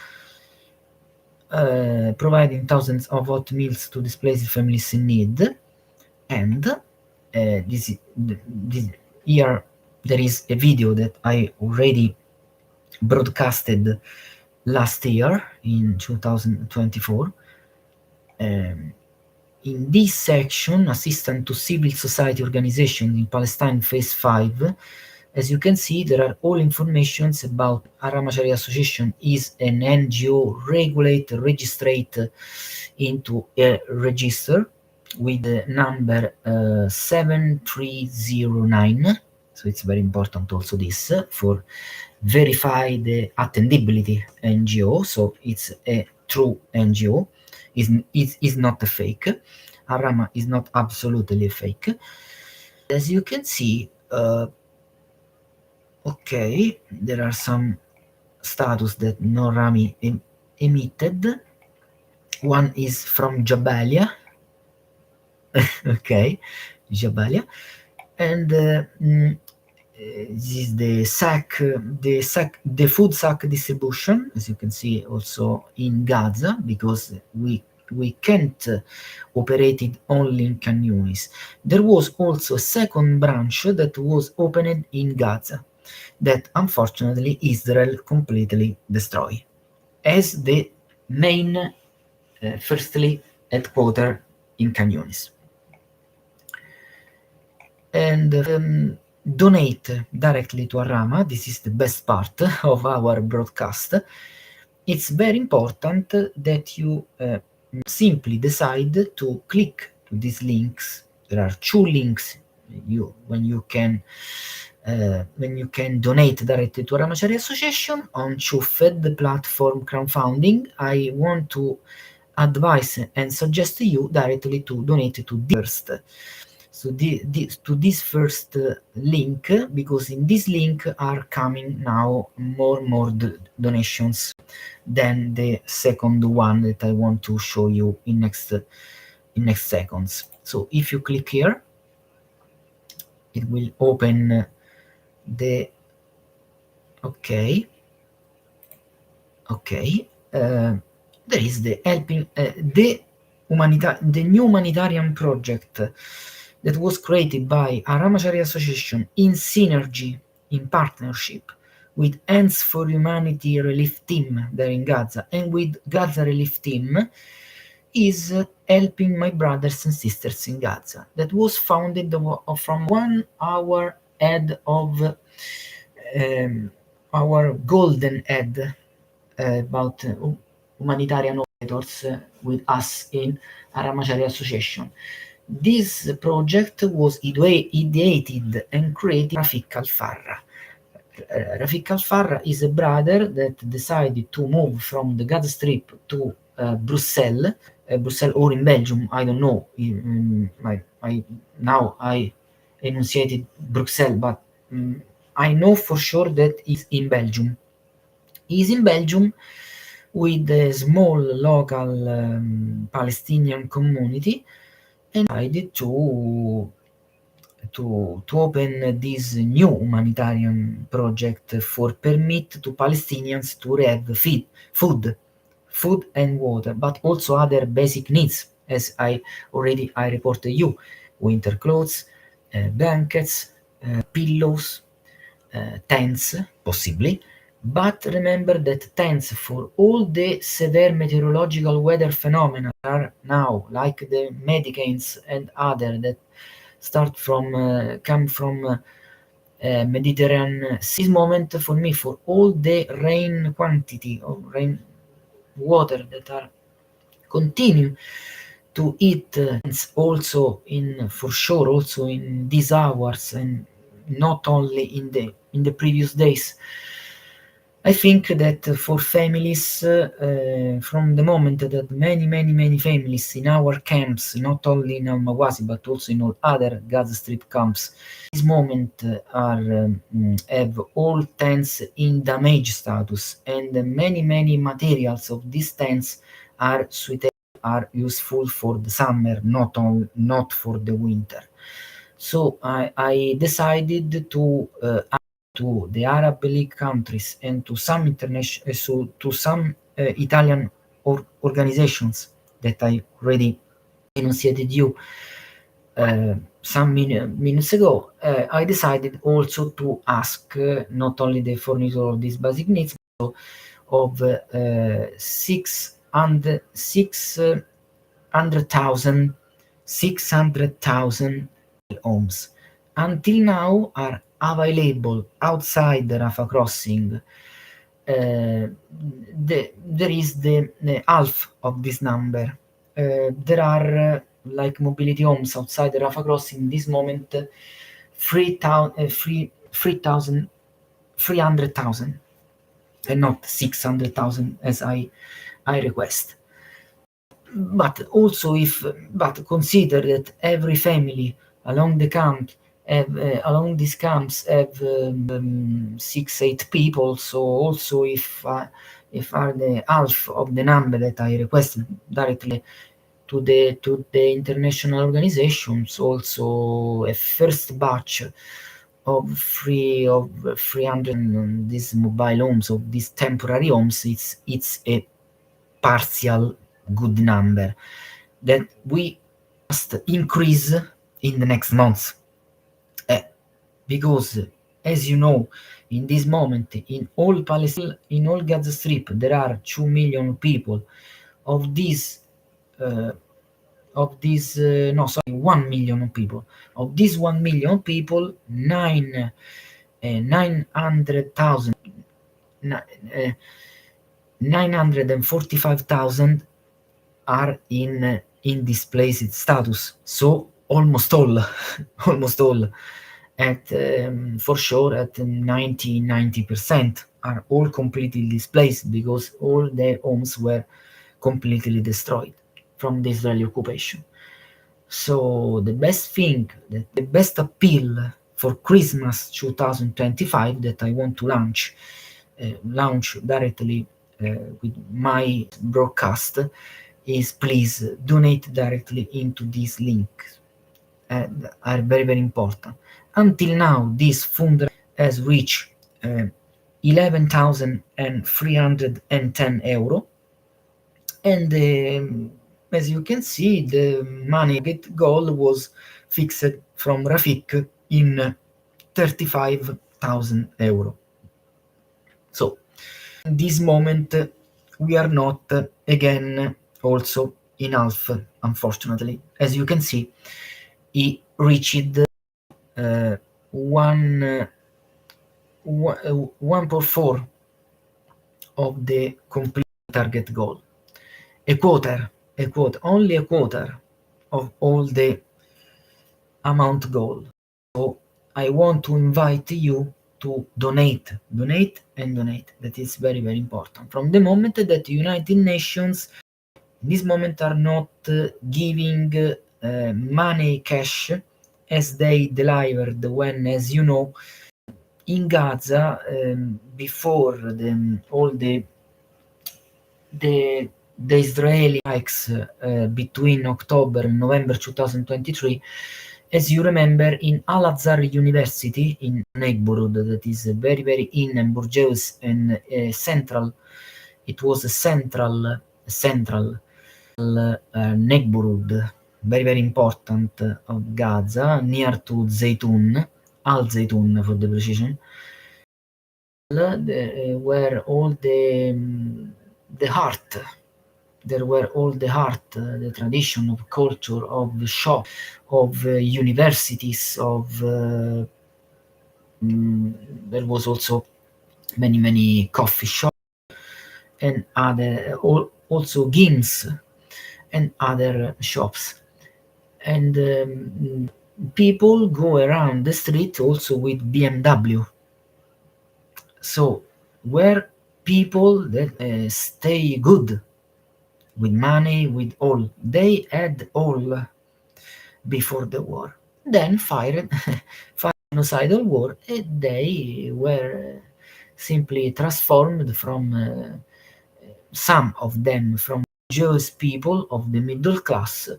providing thousands of hot meals to displaced families in need. And this here there is a video that I already broadcasted last year in 2024. In this section, assistance to civil society organizations in Palestine phase 5, as you can see, there are all informations about Al-Rahma Sharia Association is an NGO regulated, registered into a register with the number 7309. So it's very important also this for verify the attendability NGO. So it's a true NGO. Is not a fake. Al-Rahma is not absolutely a fake. As you can see, okay, there are some status that Norrami emitted. One is from Jabalia. Okay, Jabalia. And this is the food sack distribution, as you can see also in Gaza, because we can't operate it only in Khan Yunis. There was also a second branch that was opened in Gaza, that unfortunately Israel completely destroyed, as the main, firstly, headquarter in Khan Yunis. And donate directly to Al-Rahma. This is the best part of our broadcast. It's very important that you simply decide to click to these links. There are two links when you can donate directly to Al-Rahma Charity Association on Chufed platform crowdfunding. I want to advise and suggest to you directly to donate to this first link, because in this link are coming now more donations than the second one that I want to show you in next seconds. So if you click here, it will open the there is the helping the new humanitarian project that was created by Al-Rahma Charity Association in synergy, in partnership with Hands for Humanity Relief Team there in Gaza and with Gaza Relief Team, is helping my brothers and sisters in Gaza. That was founded from 1 hour ad of our golden ad about humanitarian operators with us in Al-Rahma Charity Association. This project was ideated and created by Rafik Al-Farra. Rafik Al-Farra is a brother that decided to move from the Gaza Strip to Brussels or in Belgium, I don't know. I enunciated Brussels, but I know for sure that he's in Belgium. He's in Belgium with a small local Palestinian community, and decided to open this new humanitarian project for permit to Palestinians to have food and water, but also other basic needs, as I reported you: winter clothes, blankets, pillows, tents, possibly. But remember that tents for all the severe meteorological weather phenomena are now, like the medicanes and other that come from Mediterranean. This moment for me, for all the rain quantity of rain water that are continue to hit also in these hours, and not only in the previous days. I think that for families, from the moment that many families in our camps, not only in Al-Mawasi but also in all other Gaza Strip camps, this moment have all tents in damage status, and many materials of these tents are useful for the summer, not for the winter. So I decided to the Arab League countries and to some Italian organizations that I already enunciated you some minutes ago. I decided also to ask not only the furniture of these basic needs, but of 600,000 homes until now are available outside the Rafah crossing. There is the half of this number. There are like mobility homes outside the Rafah crossing this moment, 300,000, and not 600,000 as I request. But consider that every family along the camp along these camps have 6-8 people. So also if are the half of the number that I requested directly to the international organizations, also a first batch of 300 these mobile homes, of these temporary homes, it's a partial good number that we must increase in the next months. Because, as you know, in this moment, in all Palestine, in all Gaza Strip, there are 2 million people. Of these, no, sorry, 1 million people. Of these 1 million people, 900,000, 945,000 are in displaced status. So almost all, almost all, at for sure at 90% are all completely displaced because all their homes were completely destroyed from the Israeli occupation. So the best thing, the best appeal for Christmas 2025 that I want to launch directly with my broadcast is please donate directly into this link. Are very, very important. Until now, this fundraiser has reached 11,310 euro, and as you can see, the money target goal was fixed from Rafik in 35,000 euro. So, in this moment, we are not again also in half, unfortunately. As you can see, he reached 1.4 of the complete target goal. Only a quarter of all the amount goal. So I want to invite you to donate. That is very, very important. From the moment that the United Nations in this moment are not giving money cash as they delivered when, as you know, in Gaza, before all the Israeli strikes between October and November 2023, as you remember, in Al-Azhar University in neighborhood that is very, very in and bourgeois and central, it was a central neighborhood, very, very important of Gaza, near to Zaytun, Al Zaytun for the precision, where all the heart, there were all the art, the tradition of culture, of shop, of universities, of there was also many coffee shops and other also gyms and other shops, and people go around the street also with BMW. So where people that stay good with money, with all, they had all before the war. Then fired genocidal war, and they were simply transformed from some of them from Jewish people of the middle class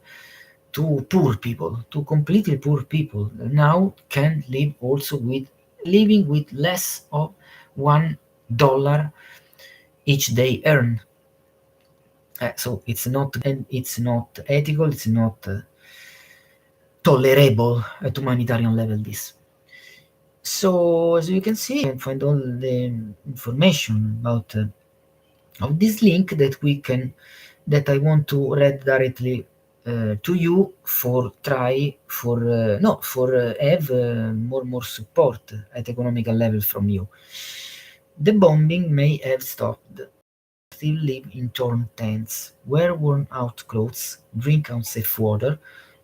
to poor people, to completely poor people. Now can live also with living with less of $1 each day earn. So it's not, and it's not ethical, it's not tolerable at humanitarian level this. So as you can see, you can find all the information about of this link that I want to read directly to you for have more support at economical level from you. The bombing may have stopped. Still live in torn tents, wear worn-out clothes, drink unsafe water,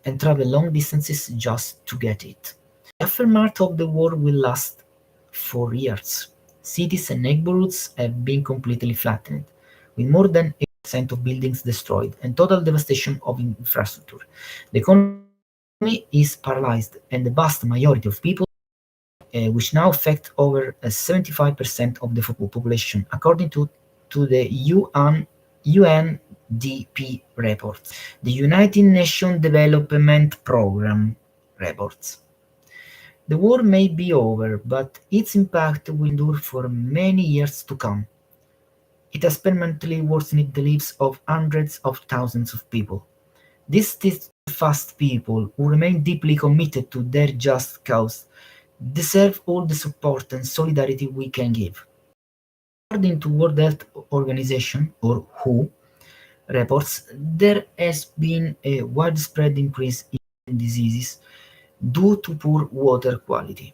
and travel long distances just to get it. The aftermath of the war will last for years. Cities and neighborhoods have been completely flattened, with more than 80% of buildings destroyed and total devastation of infrastructure. The economy is paralyzed, and the vast majority of people, which now affect over 75% of the population, according to the UNDP reports, the United Nations Development Programme reports. The war may be over, but its impact will endure for many years to come. It has permanently worsened the lives of hundreds of thousands of people. These steadfast people, who remain deeply committed to their just cause, deserve all the support and solidarity we can give. According to World Health Organization, or WHO, reports, there has been a widespread increase in diseases due to poor water quality.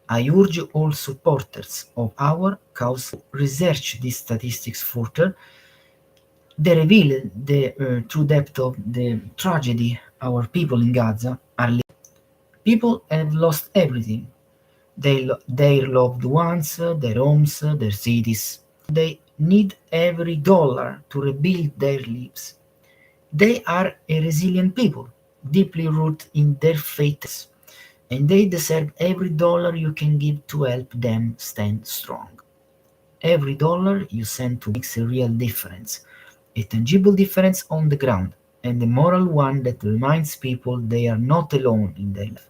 I urge all supporters of our cause to research these statistics further. They reveal the true depth of the tragedy our people in Gaza are living. People have lost everything, their loved ones, their homes, their cities. They need every dollar to rebuild their lives. They are a resilient people, deeply rooted in their faith, and they deserve every dollar you can give to help them stand strong. Every dollar you send to makes a real difference, a tangible difference on the ground, and a moral one that reminds people they are not alone in their life,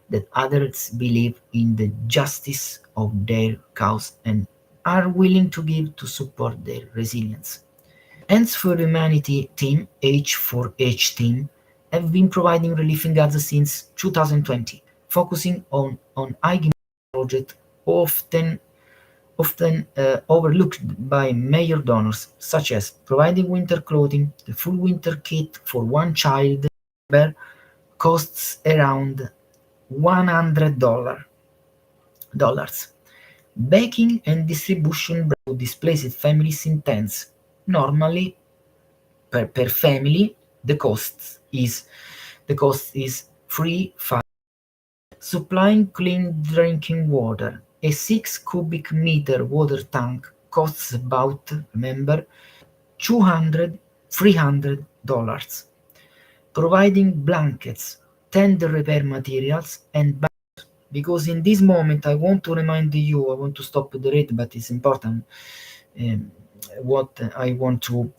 that others believe in the justice of their cause and are willing to give to support their resilience. Hands for Humanity team, H4H team, have been providing relief in Gaza since 2020, focusing on high projects often overlooked by major donors, such as providing winter clothing. The full winter kit for one child member costs around $100. Baking and distribution to displaced families in tents. Normally, per family, the cost is free supplying clean drinking water. A 6 cubic meter water tank costs about, remember, 200 $300. Providing blankets, tender repair materials, and because in this moment I want to remind you, I want to stop the read, but it's important. What I want to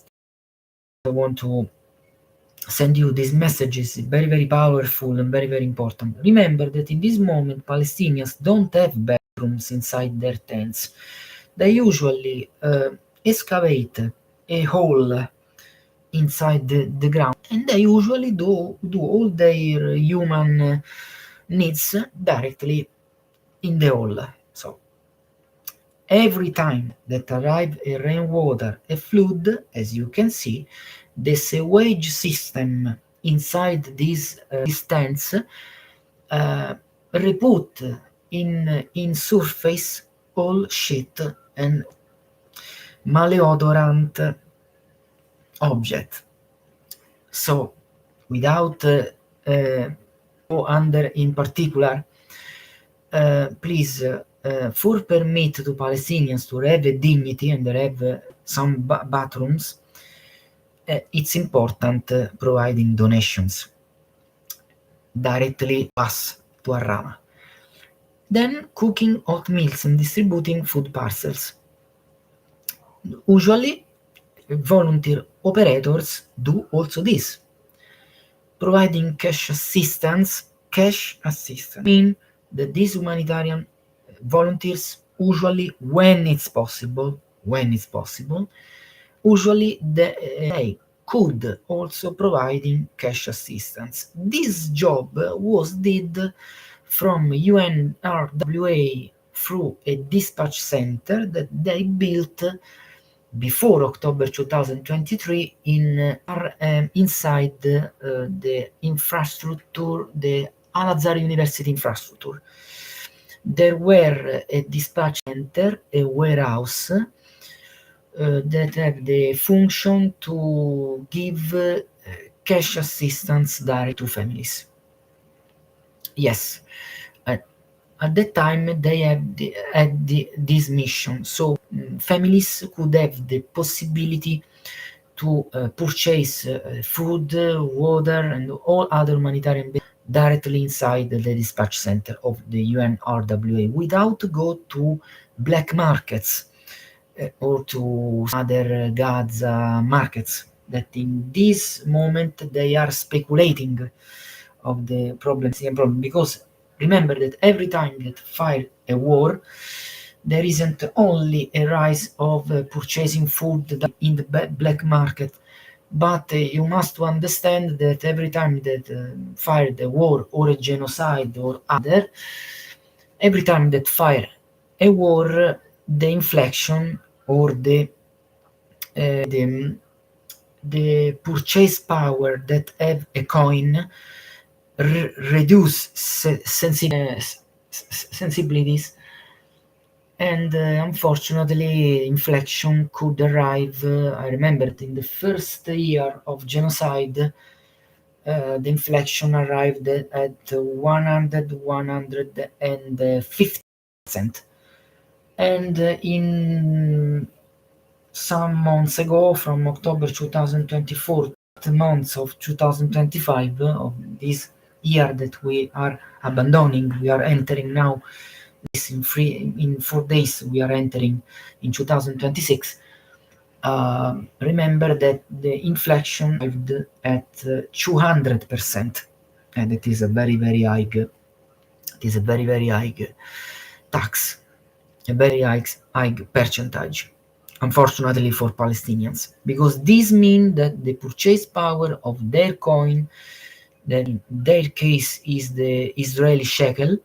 send you this message is very, very powerful and very, very important. Remember that in this moment, Palestinians don't have bathrooms inside their tents. They usually excavate a hole inside the ground, and they usually do all their human needs directly in the hole. So every time that arrive a rainwater, a flood, as you can see, the sewage system inside these tents reput in surface all shit and malodorant object. So without go under in particular, please for permit to Palestinians to have a dignity and have some bathrooms, it's important providing donations directly to us, to Al-Rahma. Then cooking hot meals and distributing food parcels. Usually, volunteer operators do also this. Providing cash assistance means that these humanitarian volunteers usually, when it's possible, usually they could also providing cash assistance. This job was did from UNRWA through a dispatch center that they built before October 2023 inside the infrastructure, the Al-Azhar University infrastructure. There were a dispatch center, a warehouse that have the function to give cash assistance direct to families. Yes, at that time they had this mission, so families could have the possibility to purchase food, water, and all other humanitarian directly inside the dispatch center of the UNRWA without go to black markets or to other Gaza markets that in this moment they are speculating of the problem because Remember that every time that fire a war, there isn't only a rise of purchasing food in the black market, but you must understand that every time that fired a war or a genocide or other, every time that fire a war, the inflation or the purchase power that have a coin reduce sensibilities, and unfortunately inflation could arrive. I remember that in the first year of genocide, the inflation arrived at 150%. And in some months ago, from October 2024 to months of 2025, of this year that we are abandoning, we are entering now, this in 4 days, we are entering in 2026. Remember that the inflation arrived at 200%, and it is a very high tax, a very high percentage, unfortunately for Palestinians, because this means that the purchase power of their coin, that in their case is the Israeli shekel,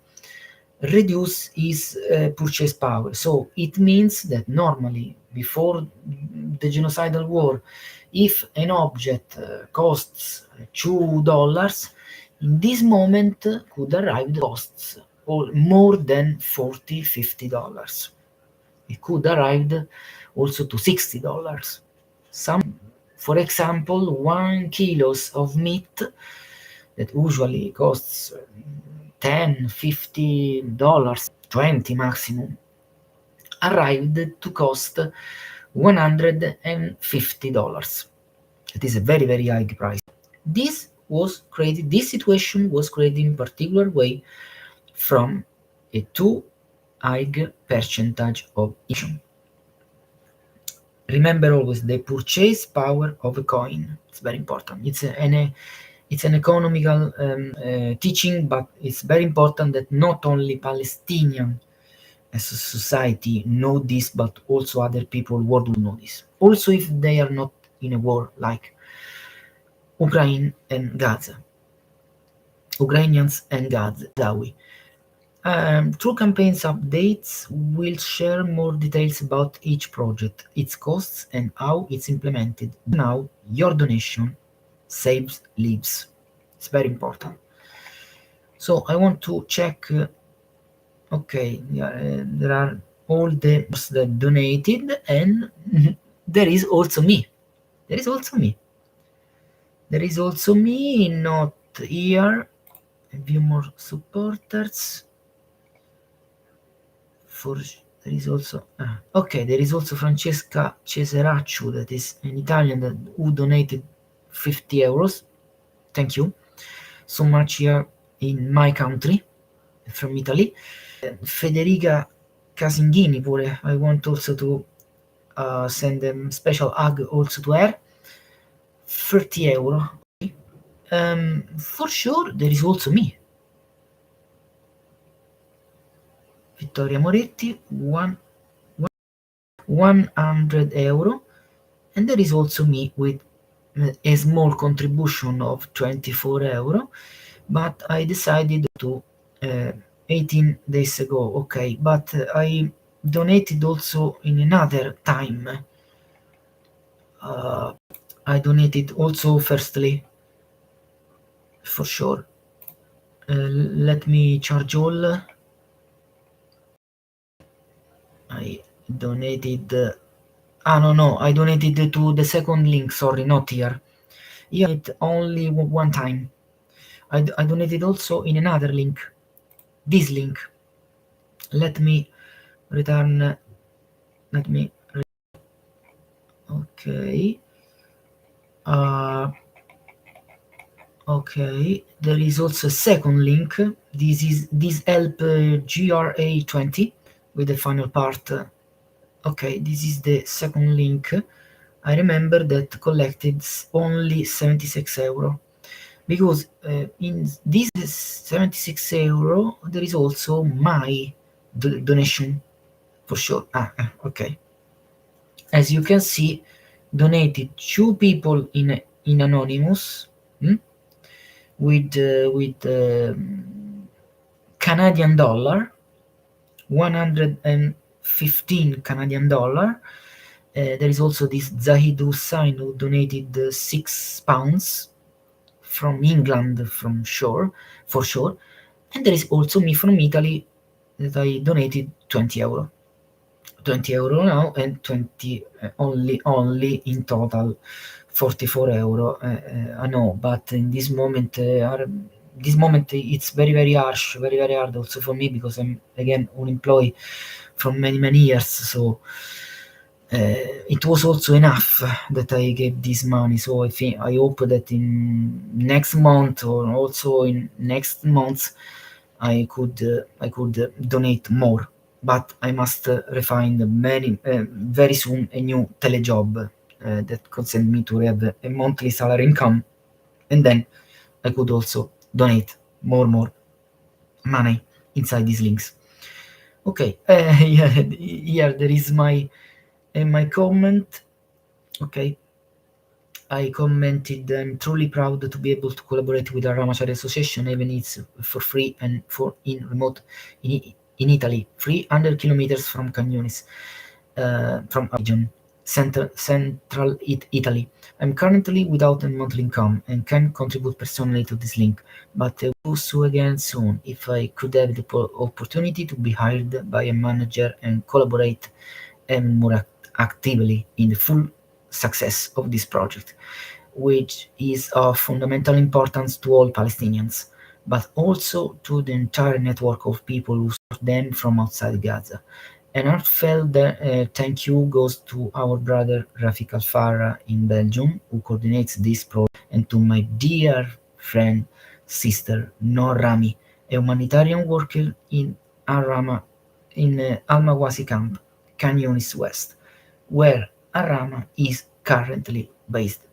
reduce its purchase power. So it means that normally, before the genocidal war, if an object costs $2, in this moment could arrive the costs more than $40-50. It could arrive also to $60. For example, 1 kilos of meat that usually costs $10-50, 20 maximum, arrived to cost $150. It is a very high price. This situation was created in particular way from a too high percentage of inflation. Remember always the purchase power of a coin. It's very important. It's an economical teaching, but it's very important that not only Palestinian as a society know this, but also other people worldwide know this. Also, if they are not in a war like Ukraine and Gaza, Ukrainians and Gazawi. Through campaigns updates, we'll share more details about each project, its costs, and how it's implemented. Now, your donation saves lives. It's very important. So I want to check. Okay, yeah, there are all the that donated, and there is also me. There is also me. There is also me, not here. View more supporters. There is also okay. There is also Francesca Ceseracciu, that is an Italian who donated €50. Thank you so much here in my country, from Italy. Federica Casinghini pure. I want also to send a special hug also to her. €30. For sure, there is also me. Vittoria Moretti, €100, and there is also me with a small contribution of €24, but I decided to 18 days ago, okay, but I donated also in another time. I donated also firstly, for sure. Let me charge all. I donated. No, I donated to the second link. Sorry, not here. Here it only one time. I donated also in another link. This link. Let me return. Okay. Okay. There is also a second link. This help GRA20 with the final part. Okay, this is the second link. I remember that collected only €76, because in this 76 euro there is also my donation for sure. Okay. As you can see, donated 2 people in anonymous, with Canadian dollar, 115 Canadian dollar. There is also this Zahid Hussain who donated £6 from England, for sure. And there is also me from Italy that I donated 20 euro. 20 euro now, and 20 only in total 44 euro. I know, but in this moment it's very harsh, very hard also for me, because I'm again unemployed from many years. So it was also enough that I gave this money. So I hope that in next month, or also in next months, I could donate more. But I must refine very soon a new telejob that consent me to have a monthly salary income, and then I could also donate more money inside these links. Okay, yeah, here there is my comment. Okay, I commented, I'm truly proud to be able to collaborate with Al-Rahma Charity Association, even it's for free and in remote in Italy, 300 kilometers from Can Yunis, from region, central Italy. I'm currently without a monthly income and can contribute personally to this link, but I will do so again soon if I could have the opportunity to be hired by a manager and collaborate more actively in the full success of this project, which is of fundamental importance to all Palestinians, but also to the entire network of people who support them from outside Gaza. An heartfelt thank you goes to our brother Rafik Al-Farah in Belgium, who coordinates this project, and to my dear friend, sister Noor Rami, a humanitarian worker in Al-Rahma, in Al-Mawasi camp, Khan Yunis West, where Al-Rahma is currently based.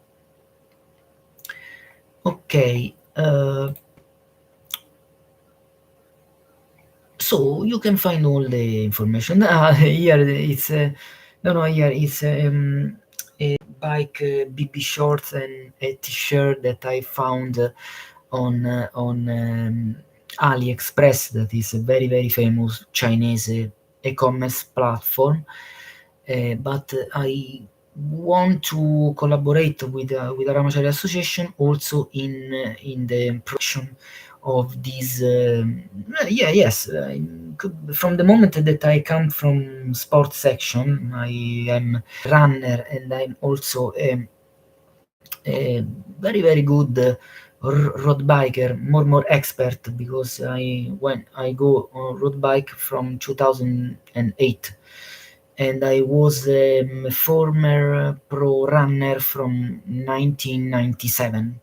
Okay, so you can find all the information. Here it's here it's a bike BB shorts and a t-shirt that I found on AliExpress, that is a very famous Chinese e-commerce platform. But I want to collaborate with the Al-Rahma Charity Association also in the production of these. From the moment that I come from sports section, I am runner, and I'm also a very good road biker, more expert, because when I go on road bike from 2008, and I was a former pro runner from 1997.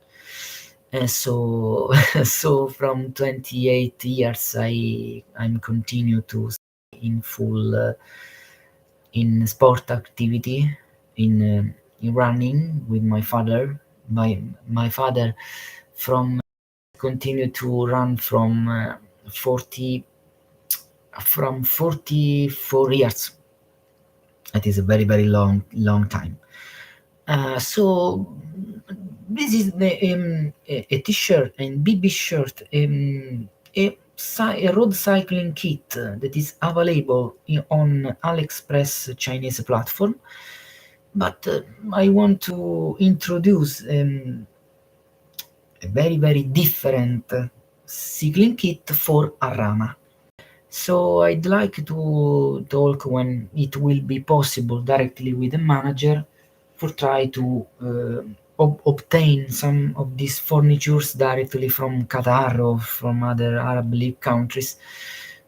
So so from 28 years I'm continue to in full in sport activity, in running with my father. My father from continue to run from 44 years. That is a very long time. So this is a t-shirt and BB shirt, a road cycling kit that is available on AliExpress Chinese platform. But I want to introduce a very different cycling kit for Al-Rahma. So I'd like to talk, when it will be possible, directly with the manager for try to obtain some of these furnitures directly from Qatar or from other Arab League countries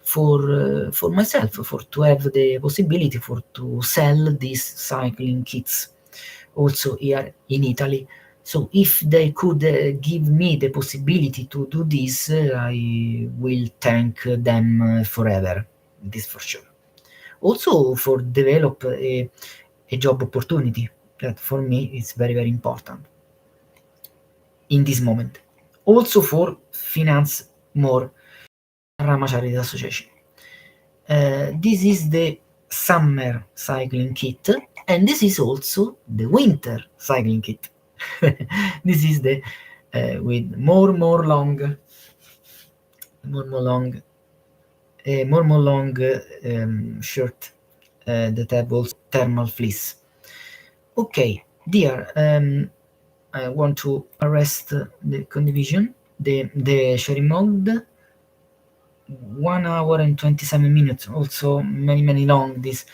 for myself, for to have the possibility for to sell these cycling kits also here in Italy. So if they could give me the possibility to do this, I will thank them forever. This for sure. Also for develop a job opportunity that for me is very important in this moment. also for finance more Al-Rahma Charity Association. This is the summer cycling kit, and this is also the winter cycling kit. This is the with more long shirt that have also thermal fleece. Okay, dear, I want to arrest the condivision, the sharing mode. 1 hour and 27 minutes, also many long this.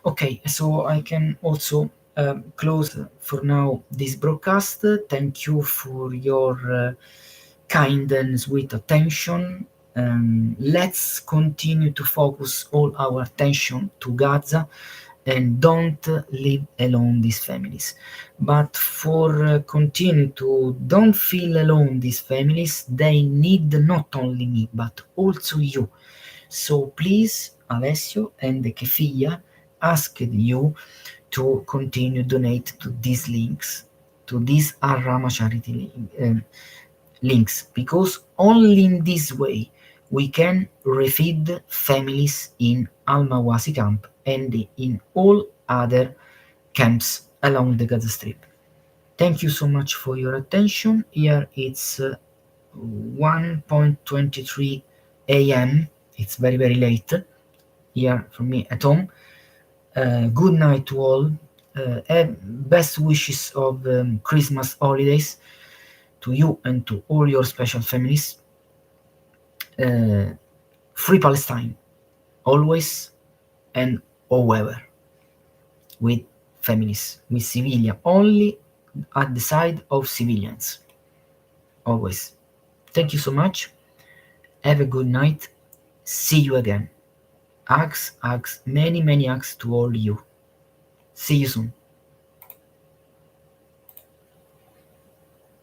Okay, so I can also close for now this broadcast. Thank you for your kind and sweet attention. Let's continue to focus all our attention to Gaza and don't leave alone these families. But for continue to don't feel alone these families, they need not only me but also you. So please, Alessio and Kefia asked you to continue donate to these links, to these Al-Rahma charity links, because only in this way we can refeed families in Al-Mawasi camp and in all other camps along the Gaza Strip. Thank you so much for your attention. Here it's 1:23 a.m. It's very late here for me at home. Good night to all. Best wishes of Christmas holidays to you and to all your special families. Free Palestine, always and however, with families, with civilians, only at the side of civilians, always. Thank you so much. Have a good night. See you again. Hugs, many hugs to all you. See you soon.